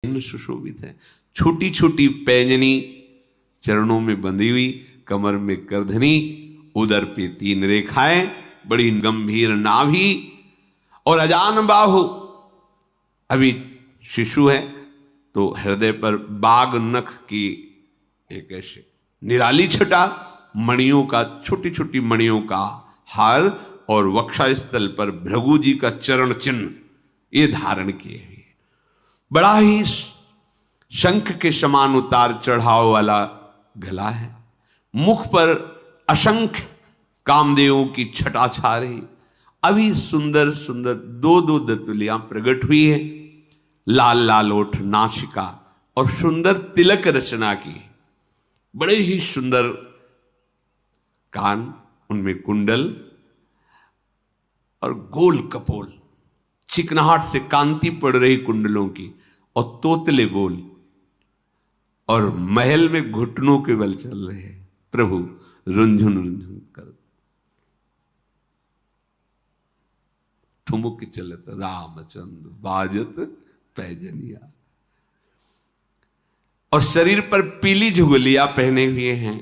सुशोभित है, छोटी छोटी पैंजनी चरणों में बंधी हुई, कमर में करधनी, उदर पे 3 रेखाएं, बड़ी गंभीर नाभि और अजान बाहु। अभी शिशु है तो हृदय पर बाग नख की एक ऐसे निराली छटा, मणियों का, छोटी छोटी मणियों का हार, और वक्षस्थल पर भृगु जी का चरण चिन्ह ये धारण किए हुए। बड़ा ही शंख के समान उतार चढ़ाव वाला गला है। मुख पर असंख्य कामदेवों की छटा छा रही। अभी सुंदर सुंदर 2-2 दतुलियां प्रकट हुई है, लाल लाल ओठ, नासिका और सुंदर तिलक रचना की। बड़े ही सुंदर कान, उनमें कुंडल और गोल कपोल, चिकनाहट से कांति पड़ रही कुंडलों की, और तोतले बोल, और महल में घुटनों के बल चल रहे हैं प्रभु, रुंझुन रुंझुन कर ठुमुक चलत रामचंद्र बाजत पैजनिया। और शरीर पर पीली झुगलिया पहने हुए हैं।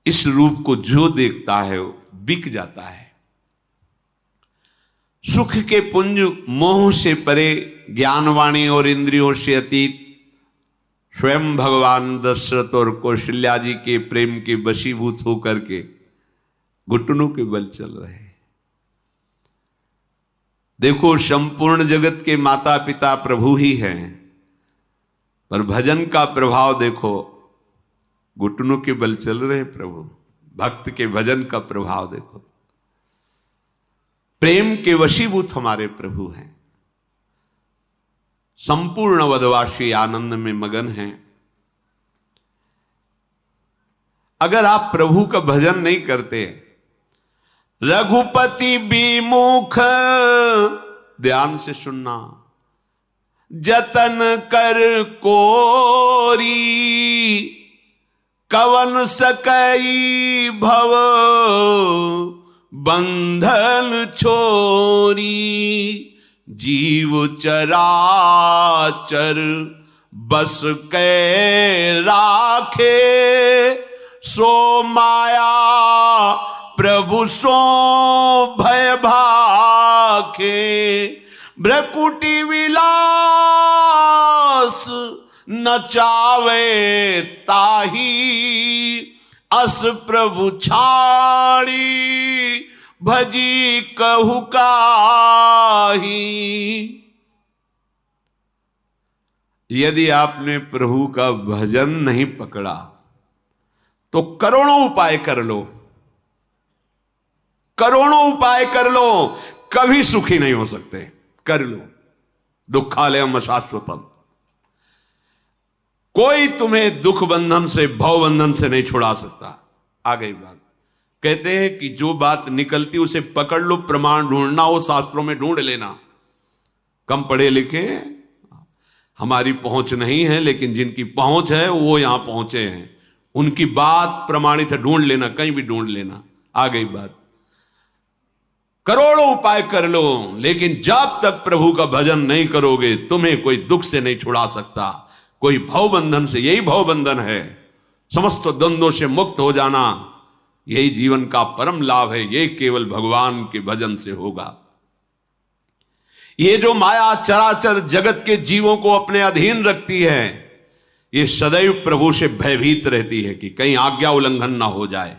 इस रूप को जो देखता है वो बिक जाता है। सुख के पुंज मोह से परे, ज्ञानवाणी और इंद्रियों से अतीत, स्वयं भगवान दशरथ और कौशल्या जी के प्रेम के वशीभूत होकर के घुटनों के बल चल रहे हैं। देखो, संपूर्ण जगत के माता पिता प्रभु ही हैं, पर भजन का प्रभाव देखो, घुटनों के बल चल रहे प्रभु। भक्त के भजन का प्रभाव देखो, प्रेम के वशीभूत हमारे प्रभु हैं। संपूर्ण वदवासी आनंद में मगन हैं। अगर आप प्रभु का भजन नहीं करते, रघुपति विमुख, ध्यान से सुनना, जतन कर कोरी, कवन सकई भव बंधन छोरी, जीव चराचर बस के राखे, सो माया प्रभु सो भय भाखे, भ्रकुटी विलास नचावे ताही, अस प्रभु छाड़ी भजी कहु काही। यदि आपने प्रभु का भजन नहीं पकड़ा तो करोड़ों उपाय कर लो, करोड़ों उपाय कर लो, कभी सुखी नहीं हो सकते। कर लो, दुखालयम अशाश्वतम। कोई तुम्हें दुख बंधन से, भव बंधन से नहीं छुड़ा सकता। आ गई बात। कहते हैं कि जो बात निकलती उसे पकड़ लो, प्रमाण ढूंढना हो शास्त्रों में ढूंढ लेना। कम पढ़े लिखे हमारी पहुंच नहीं है, लेकिन जिनकी पहुंच है वो यहां पहुंचे हैं, उनकी बात प्रमाणित है, ढूंढ लेना, कहीं भी ढूंढ लेना। आ गई बात। करोड़ों उपाय कर लो, लेकिन जब तक प्रभु का भजन नहीं करोगे तुम्हें कोई दुख से नहीं छुड़ा सकता, कोई भव बंधन से। यही भव बंधन है, समस्त द्वंद्वों से मुक्त हो जाना, यही जीवन का परम लाभ है। यही केवल भगवान के भजन से होगा। ये जो माया चराचर जगत के जीवों को अपने अधीन रखती है, ये सदैव प्रभु से भयभीत रहती है कि कहीं आज्ञा उल्लंघन ना हो जाए।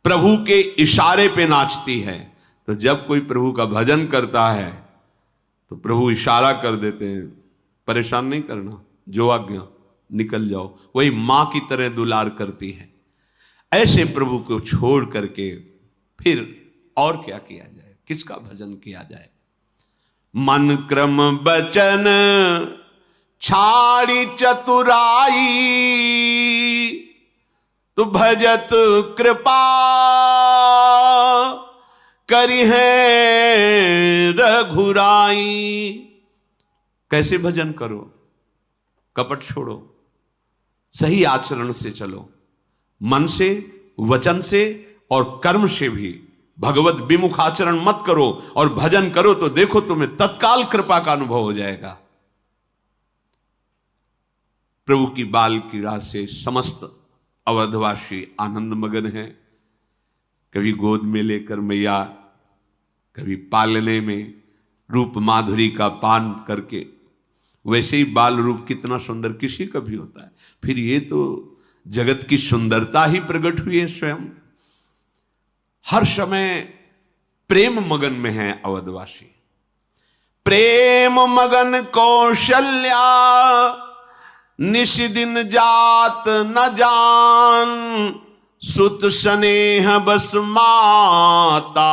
प्रभु के इशारे पे नाचती है। तो जब कोई प्रभु का भजन करता है तो प्रभु इशारा कर देते हैं, परेशान नहीं करना, जो आज्ञा, निकल जाओ। वही मां की तरह दुलार करती है। ऐसे प्रभु को छोड़ करके फिर और क्या किया जाए, किसका भजन किया जाए। मन क्रम बचन छाड़ी चतुराई, तू भजत कृपा करी है रघुराई। कैसे भजन करो, कपट छोड़ो, सही आचरण से चलो, मन से, वचन से और कर्म से भी भगवत विमुख आचरण मत करो और भजन करो तो देखो तुम्हें तत्काल कृपा का अनुभव हो जाएगा। प्रभु की बाल क्रीड़ा से समस्त अवधवासी आनंद मगन है। कभी गोद में लेकर मैया, कभी पालने में रूप माधुरी का पान करके। वैसे ही बाल रूप कितना सुंदर किसी का भी होता है, फिर ये तो जगत की सुंदरता ही प्रकट हुई है स्वयं। हर समय प्रेम मगन में है अवधवासी। प्रेम मगन कौशल्या, निश दिन जात न जान, सुत स्नेह बस माता,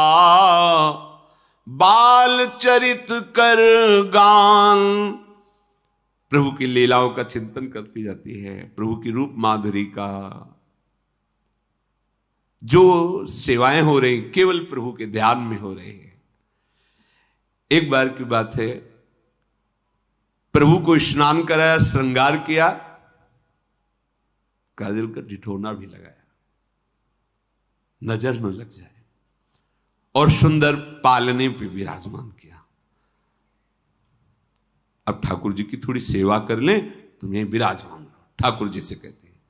बाल चरित कर गान। प्रभु की लीलाओं का चिंतन करती जाती है, प्रभु की रूप माधुरी का जो सेवाएं हो रही केवल प्रभु के ध्यान में हो रही है। एक बार की बात है, प्रभु को स्नान कराया, श्रृंगार किया, काजल का ठिठोना भी लगाया, नजर न लग जाए, और सुंदर पालने पे विराजमान किया। अब ठाकुर जी की थोड़ी सेवा कर लें, तुम्हें विराजमान, ठाकुर जी से कहते हैं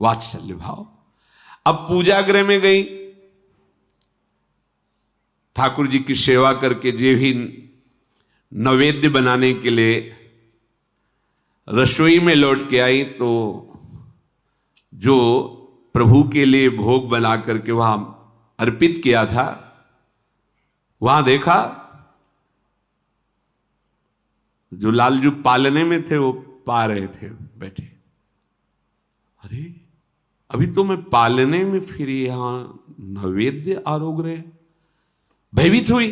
वात्सल्य भाव। अब पूजा गृह में गई, ठाकुर जी की सेवा करके जे भी नैवेद्य बनाने के लिए रसोई में लौट के आई, तो जो प्रभु के लिए भोग बना करके वहां अर्पित किया था, वहां देखा जो लालजू पालने में थे वो पा रहे थे बैठे। अरे अभी तो मैं पालने में, फिर यहां नैवेद्य आरोग रहे। भयभीत हुई,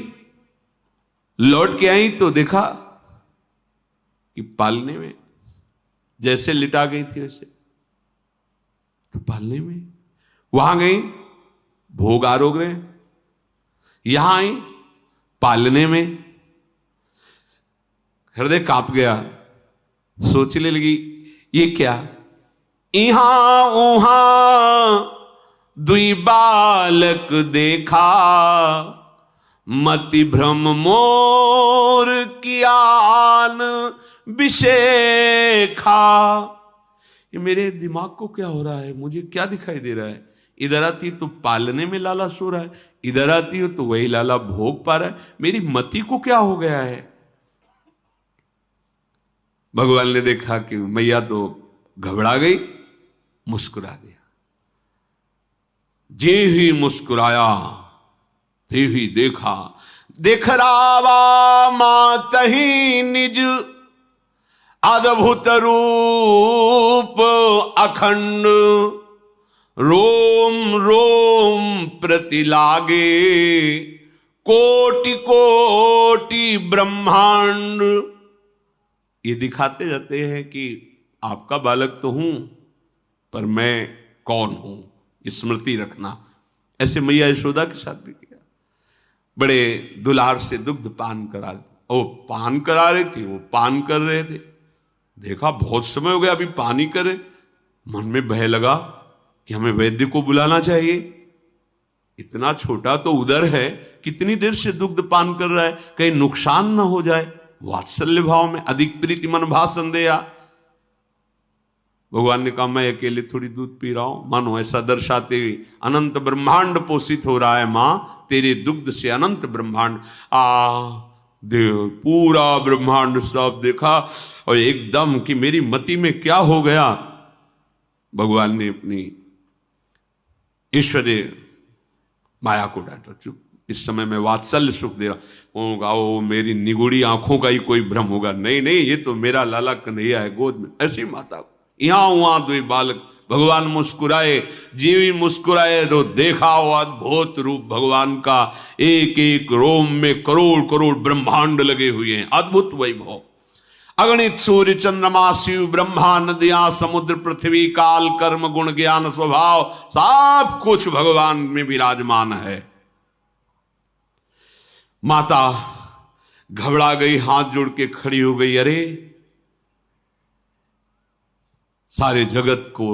लौट के आई तो देखा कि पालने में जैसे लिटा गई थी वैसे, तो पालने में। वहां गई, भोग आरोग रहे, यहां आई पालने में। हृदय कांप गया, सोचने लगी ये क्या, इहां उहां दुई बालक देखा, मति भ्रम मोर कियान विशेखा। ये मेरे दिमाग को क्या हो रहा है, मुझे क्या दिखाई दे रहा है। इधर आती तो पालने में लाला सो रहा है, इधर आती हो तो वही लाला भोग पा रहा है, मेरी मति को क्या हो गया है। भगवान ने देखा कि मैया तो घबरा गई, मुस्कुरा दिया। जे ही मुस्कुराया ते ही देखा, देख रावा मातही निज, अद्भुत रूप अखंड, रोम रोम प्रति लागे, कोटि कोटि ब्रह्मांड। ये दिखाते जाते हैं कि आपका बालक तो हूं, पर मैं कौन हूं, स्मृति रखना। ऐसे मैया यशोदा के साथ भी किया। बड़े दुलार से दुग्ध पान करा, वो पान करा रही थी, वो पान कर रहे थे। देखा बहुत समय हो गया अभी पानी करे, मन में भय लगा कि हमें वैद्य को बुलाना चाहिए। इतना छोटा तो उदर है, कितनी देर से दुग्ध पान कर रहा है, कहीं नुकसान ना हो जाए। वात्सल्य भाव में अधिक प्रीति मन भाषण दिया। भगवान ने कहा मैं अकेले थोड़ी दूध पी रहा हूं, मानो ऐसा दर्शाते हुए अनंत ब्रह्मांड पोषित हो रहा है मां, तेरे दुग्ध से अनंत ब्रह्मांड। देव पूरा ब्रह्मांड सब देखा और एकदम कि मेरी मति में क्या हो गया। भगवान ने अपनी ईश्वरीय माया को डांटा, चुप, इस समय मैं वात्सल्य सुख दे रहा हूँ, मेरी निगुड़ी आंखों का ही कोई भ्रम होगा। नहीं नहीं, ये तो मेरा लाला कन्हैया है गोद में। ऐसी माता को यहां वहां दो बालक। भगवान मुस्कुराए, जीवी मुस्कुराए तो देखा वो अद्भुत रूप भगवान का। एक एक रोम में करोड़ करोड़ ब्रह्मांड लगे हुए हैं, अद्भुत वैभव। अगणित सूर्य चंद्रमा शिव ब्रह्मा नदियां समुद्र पृथ्वी काल कर्म गुण ज्ञान स्वभाव सब कुछ भगवान में विराजमान है। माता घबरा गई, हाथ जोड़ के खड़ी हो गई। अरे सारे जगत को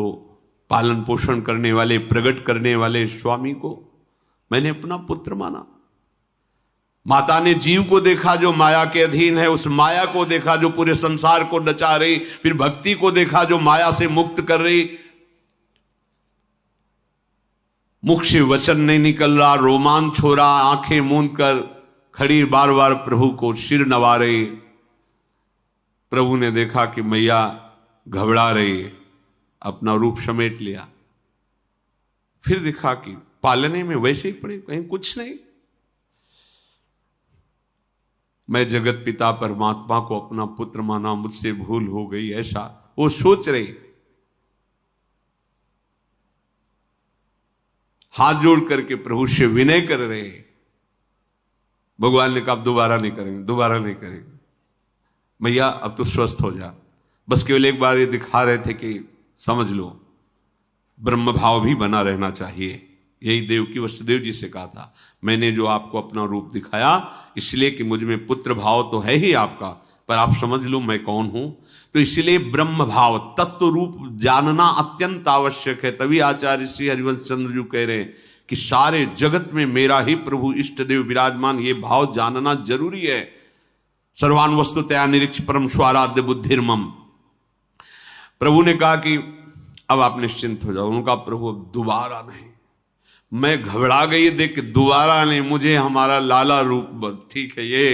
पालन पोषण करने वाले, प्रकट करने वाले स्वामी को मैंने अपना पुत्र माना। माता ने जीव को देखा जो माया के अधीन है, उस माया को देखा जो पूरे संसार को नचा रही, फिर भक्ति को देखा जो माया से मुक्त कर रही। मुख से वचन नहीं निकल रहा, रोमांच हो रहा, आंखें मूंद कर खड़ी बार बार प्रभु को सिर नवा रही। प्रभु ने देखा कि मैया घबरा रही, अपना रूप समेट लिया। फिर देखा कि पालने में वैसे ही पड़े, कहीं कुछ नहीं। मैं जगत पिता परमात्मा को अपना पुत्र माना, मुझसे भूल हो गई, ऐसा वो सोच रही। हाथ जोड़ करके प्रभु से विनय कर रहे। भगवान ने कहा दोबारा नहीं करेंगे, दोबारा नहीं करेंगे मैया, अब तो स्वस्थ हो जा। बस केवल एक बार ये दिखा रहे थे कि समझ लो ब्रह्म भाव भी बना रहना चाहिए। यही देव की वसुदेव जी से कहा था, मैंने जो आपको अपना रूप दिखाया इसलिए कि मुझ में पुत्र भाव तो है ही आपका, पर आप समझ लो मैं कौन हूं। तो इसलिए ब्रह्म भाव तत्व रूप जानना अत्यंत आवश्यक है। तभी आचार्य श्री हरिवंश चंद्र जी कह रहे हैं कि सारे जगत में मेरा ही प्रभु इष्ट देव विराजमान, ये भाव जानना जरूरी है। सर्वान वस्तुतया निरीक्ष परम स्वाराध्य बुद्धिर्मम। प्रभु ने कहा कि अब आप निश्चिंत हो जाओ। उनका प्रभु अब दोबारा नहीं, मैं घबरा गई देख के, दोबारा नहीं, मुझे हमारा लाला रूप ठीक है, ये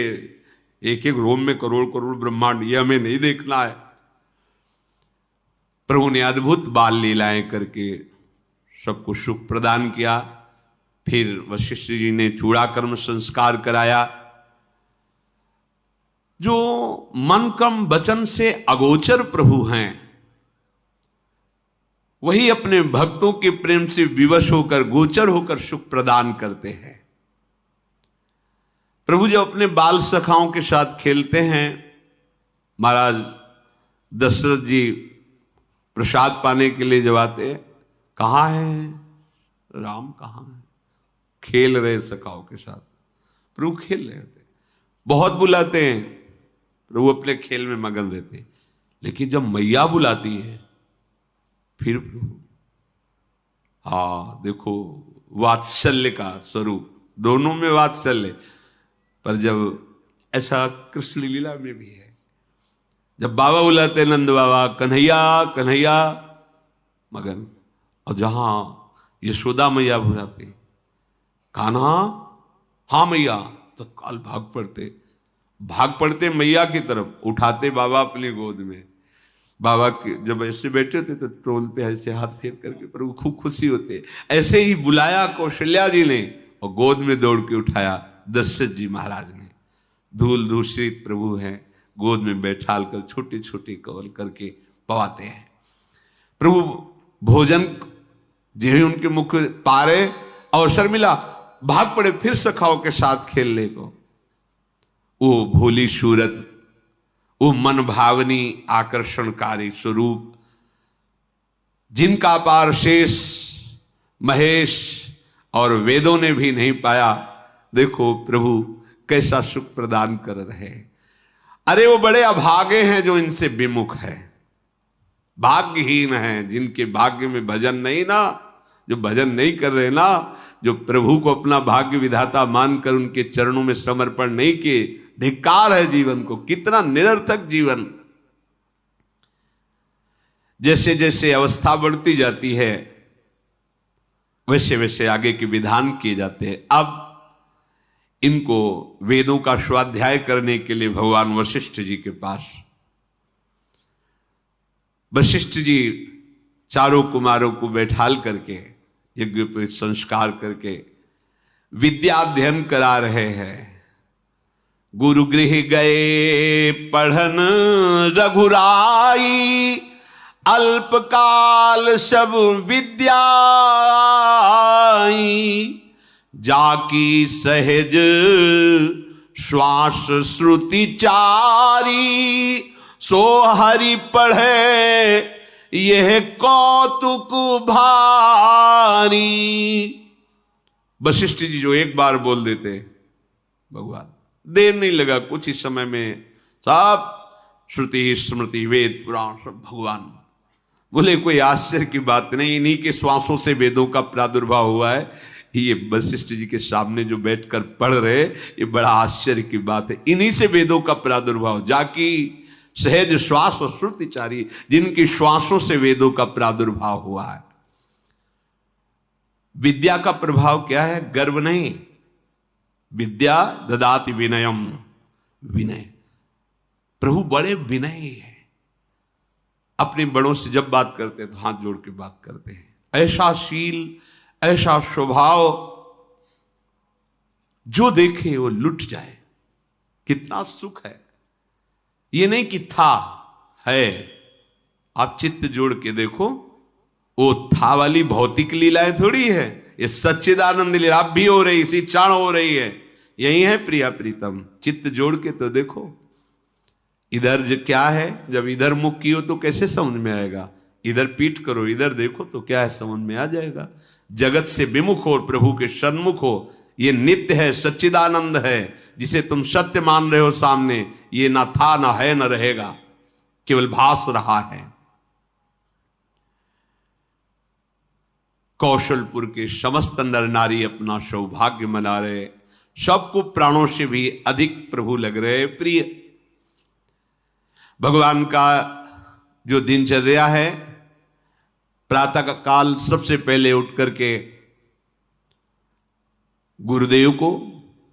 एक एक रोम में करोड़ करोड़ ब्रह्मांड, ये हमें नहीं देखना है। प्रभु ने अद्भुत बाल लीलाएं करके सबको सुख प्रदान किया। फिर वशिष्ठ जी ने चूड़ा कर्म संस्कार कराया। जो मन कर्म वचन से अगोचर प्रभु हैं, वही अपने भक्तों के प्रेम से विवश होकर गोचर होकर सुख प्रदान करते हैं। प्रभु जब अपने बाल सखाओं के साथ खेलते हैं, महाराज दशरथ जी प्रसाद पाने के लिए जब आते हैं, कहाँ है राम, कहाँ है? खेल रहे सखाओं के साथ। प्रभु खेल रहे थे, बहुत बुलाते हैं, प्रभु अपने खेल में मगन रहते। लेकिन जब मैया बुलाती है फिर प्रभु, देखो वात्सल्य का स्वरूप, दोनों में वात्सल्य। पर जब ऐसा कृष्ण लीला में भी है, जब बाबा बुलाते नंद बाबा, कन्हैया कन्हैया मगन, और जहां यशोदा मैया बुलाते कान्हा, हाँ मैया, तत्काल भाग पड़ते मैया की तरफ, उठाते बाबा अपनी गोद में। बाबा के जब ऐसे बैठे थे तो टोल पे ऐसे हाथ फेर करके प्रभु खूब खुशी होते। ऐसे ही बुलाया कौशल्या जी ने और गोद में दौड़ के उठाया दशरथ जी महाराज ने। धूल दूषित प्रभु हैं, गोद में बैठाल कर छोटे छोटे कवल करके पवाते हैं। प्रभु भोजन जो ही उनके मुख पारे अवसर मिला भाग पड़े फिर सखाओं के साथ खेलने को। वो भोली सूरत, वो मन भावनी आकर्षणकारी स्वरूप, जिनका पार शेष महेश और वेदों ने भी नहीं पाया, देखो प्रभु कैसा सुख प्रदान कर रहे हैं। अरे वो बड़े अभागे हैं जो इनसे विमुख है, भाग्यहीन हैं जिनके भाग्य में भजन नहीं ना, जो भजन नहीं कर रहे ना, जो प्रभु को अपना भाग्य विधाता मानकर उनके चरणों में समर्पण नहीं किए। धिक्कार है जीवन को, कितना निरर्थक जीवन। जैसे जैसे अवस्था बढ़ती जाती है वैसे वैसे आगे के विधान किए जाते हैं। अब इनको वेदों का स्वाध्याय करने के लिए भगवान वशिष्ठ जी के पास, वशिष्ठ जी चारों कुमारों को बैठाल करके यज्ञ पर संस्कार करके विद्या अध्ययन करा रहे हैं। गुरु गृह गए पढ़न रघुराई, अल्पकाल सब विद्याई, जाकी सहज श्वास श्रुति चारी, सो हरि पढ़े यह कौतुक भारी। वशिष्ठ जी जो एक बार बोल देते भगवान, देर नहीं लगा, कुछ ही समय में सब श्रुति स्मृति वेद पुराण सब भगवान बोले। कोई आश्चर्य की बात नहीं, इन्हीं के श्वासों से वेदों का प्रादुर्भाव हुआ है। ये वशिष्ठ जी के सामने जो बैठकर पढ़ रहे, ये बड़ा आश्चर्य की बात है। इन्हीं से वेदों का प्रादुर्भाव, जाकी सहज श्वास और श्रुतिचारी, जिनकी श्वासों से वेदों का प्रादुर्भाव हुआ है। विद्या का प्रभाव क्या है? गर्व नहीं, विद्या ददाति विनयम, विनय। प्रभु बड़े विनयी है, अपने बड़ों से जब बात करते हैं तो हाथ जोड़ के बात करते हैं। ऐसा शील, ऐसा स्वभाव जो देखे वो लुट जाए, कितना सुख है। ये नहीं कि था है, आप चित्त जोड़ के देखो, वो था वाली भौतिक लीलाएं थोड़ी है, ये सच्चिदानंद लीला आप भी हो रही, इसी क्षण हो रही है। यही है प्रिया प्रीतम, चित्त जोड़ के तो देखो। इधर जो क्या है, जब इधर मुख कियो तो कैसे समझ में आएगा, इधर पीठ करो इधर देखो तो क्या है, समझ में आ जाएगा। जगत से विमुख हो और प्रभु के सन्मुख हो, ये नित्य है, सच्चिदानंद है, जिसे तुम सत्य मान रहे हो सामने, ये ना था ना है ना रहेगा, केवल भास रहा है। कौशलपुर के समस्त नर नारी अपना सौभाग्य मना रहे, सबको प्राणों से भी अधिक प्रभु लग रहे प्रिय। भगवान का जो दिनचर्या है, प्रातः काल सबसे पहले उठ करके गुरुदेव को,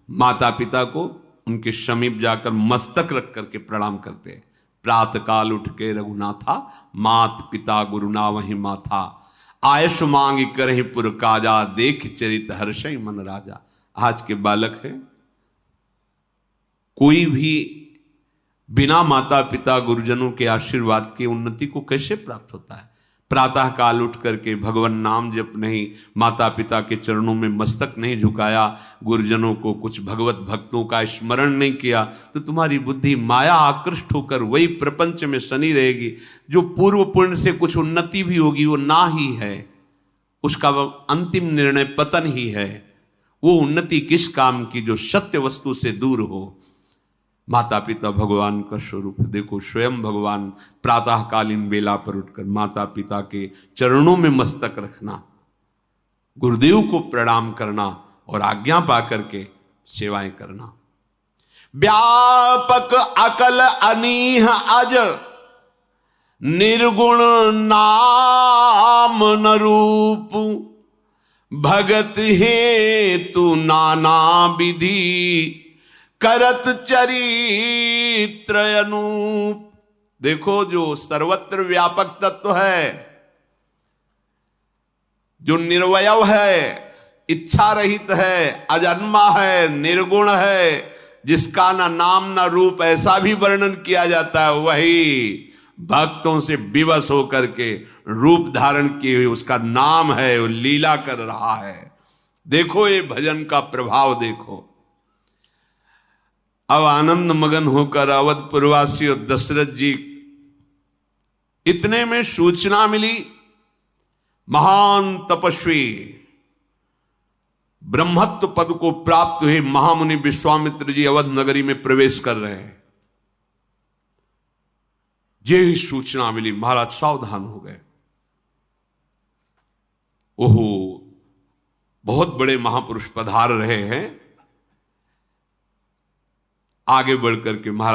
माता पिता को उनके समीप जाकर मस्तक रख करके प्रणाम करते हैं। प्रातः काल उठ के रघुनाथा, मात पिता गुरु ना वही माथा, आयुष मांग करहि पुर काजा, देख चरित हर्षय मन राजा। आज के बालक हैं, कोई भी बिना माता पिता गुरुजनों के आशीर्वाद की उन्नति को कैसे प्राप्त होता है। प्रातः काल उठ करके भगवान नाम जप नहीं, माता पिता के चरणों में मस्तक नहीं झुकाया, गुरुजनों को कुछ भगवत भक्तों का स्मरण नहीं किया, तो तुम्हारी बुद्धि माया आकृष्ट होकर वही प्रपंच में सनी रहेगी। जो पूर्व पुण्य से कुछ उन्नति भी होगी वो ना ही है, उसका अंतिम निर्णय पतन ही है। वो उन्नति किस काम की जो सत्य वस्तु से दूर हो। माता पिता भगवान का स्वरूप देखो, स्वयं भगवान प्रातःकालीन बेला पर उठकर माता पिता के चरणों में मस्तक रखना, गुरुदेव को प्रणाम करना और आज्ञा पा करके सेवाएं करना। व्यापक अकल अनीह अज, निर्गुण नाम न रूप, भगत हेतु नाना विधि, करत चरित्र अनूप। देखो, जो सर्वत्र व्यापक तत्व है, जो निर्वयव है, इच्छा रहित है, अजन्मा है, निर्गुण है, जिसका ना नाम ना रूप ऐसा भी वर्णन किया जाता है, वही भक्तों से विवश होकर के रूप धारण किए हुए, उसका नाम है, वो लीला कर रहा है। देखो ये भजन का प्रभाव देखो। अब आनंद मगन होकर अवधपुरवासी और दशरथ जी, इतने में सूचना मिली, महान तपस्वी ब्रह्मत्व पद को प्राप्त हुए महामुनि विश्वामित्र जी अवध नगरी में प्रवेश कर रहे हैं। ये सूचना मिली, महाराज सावधान हो गए। ओहो, बहुत बड़े महापुरुष पधार रहे हैं। आगे बढ़कर के महाराज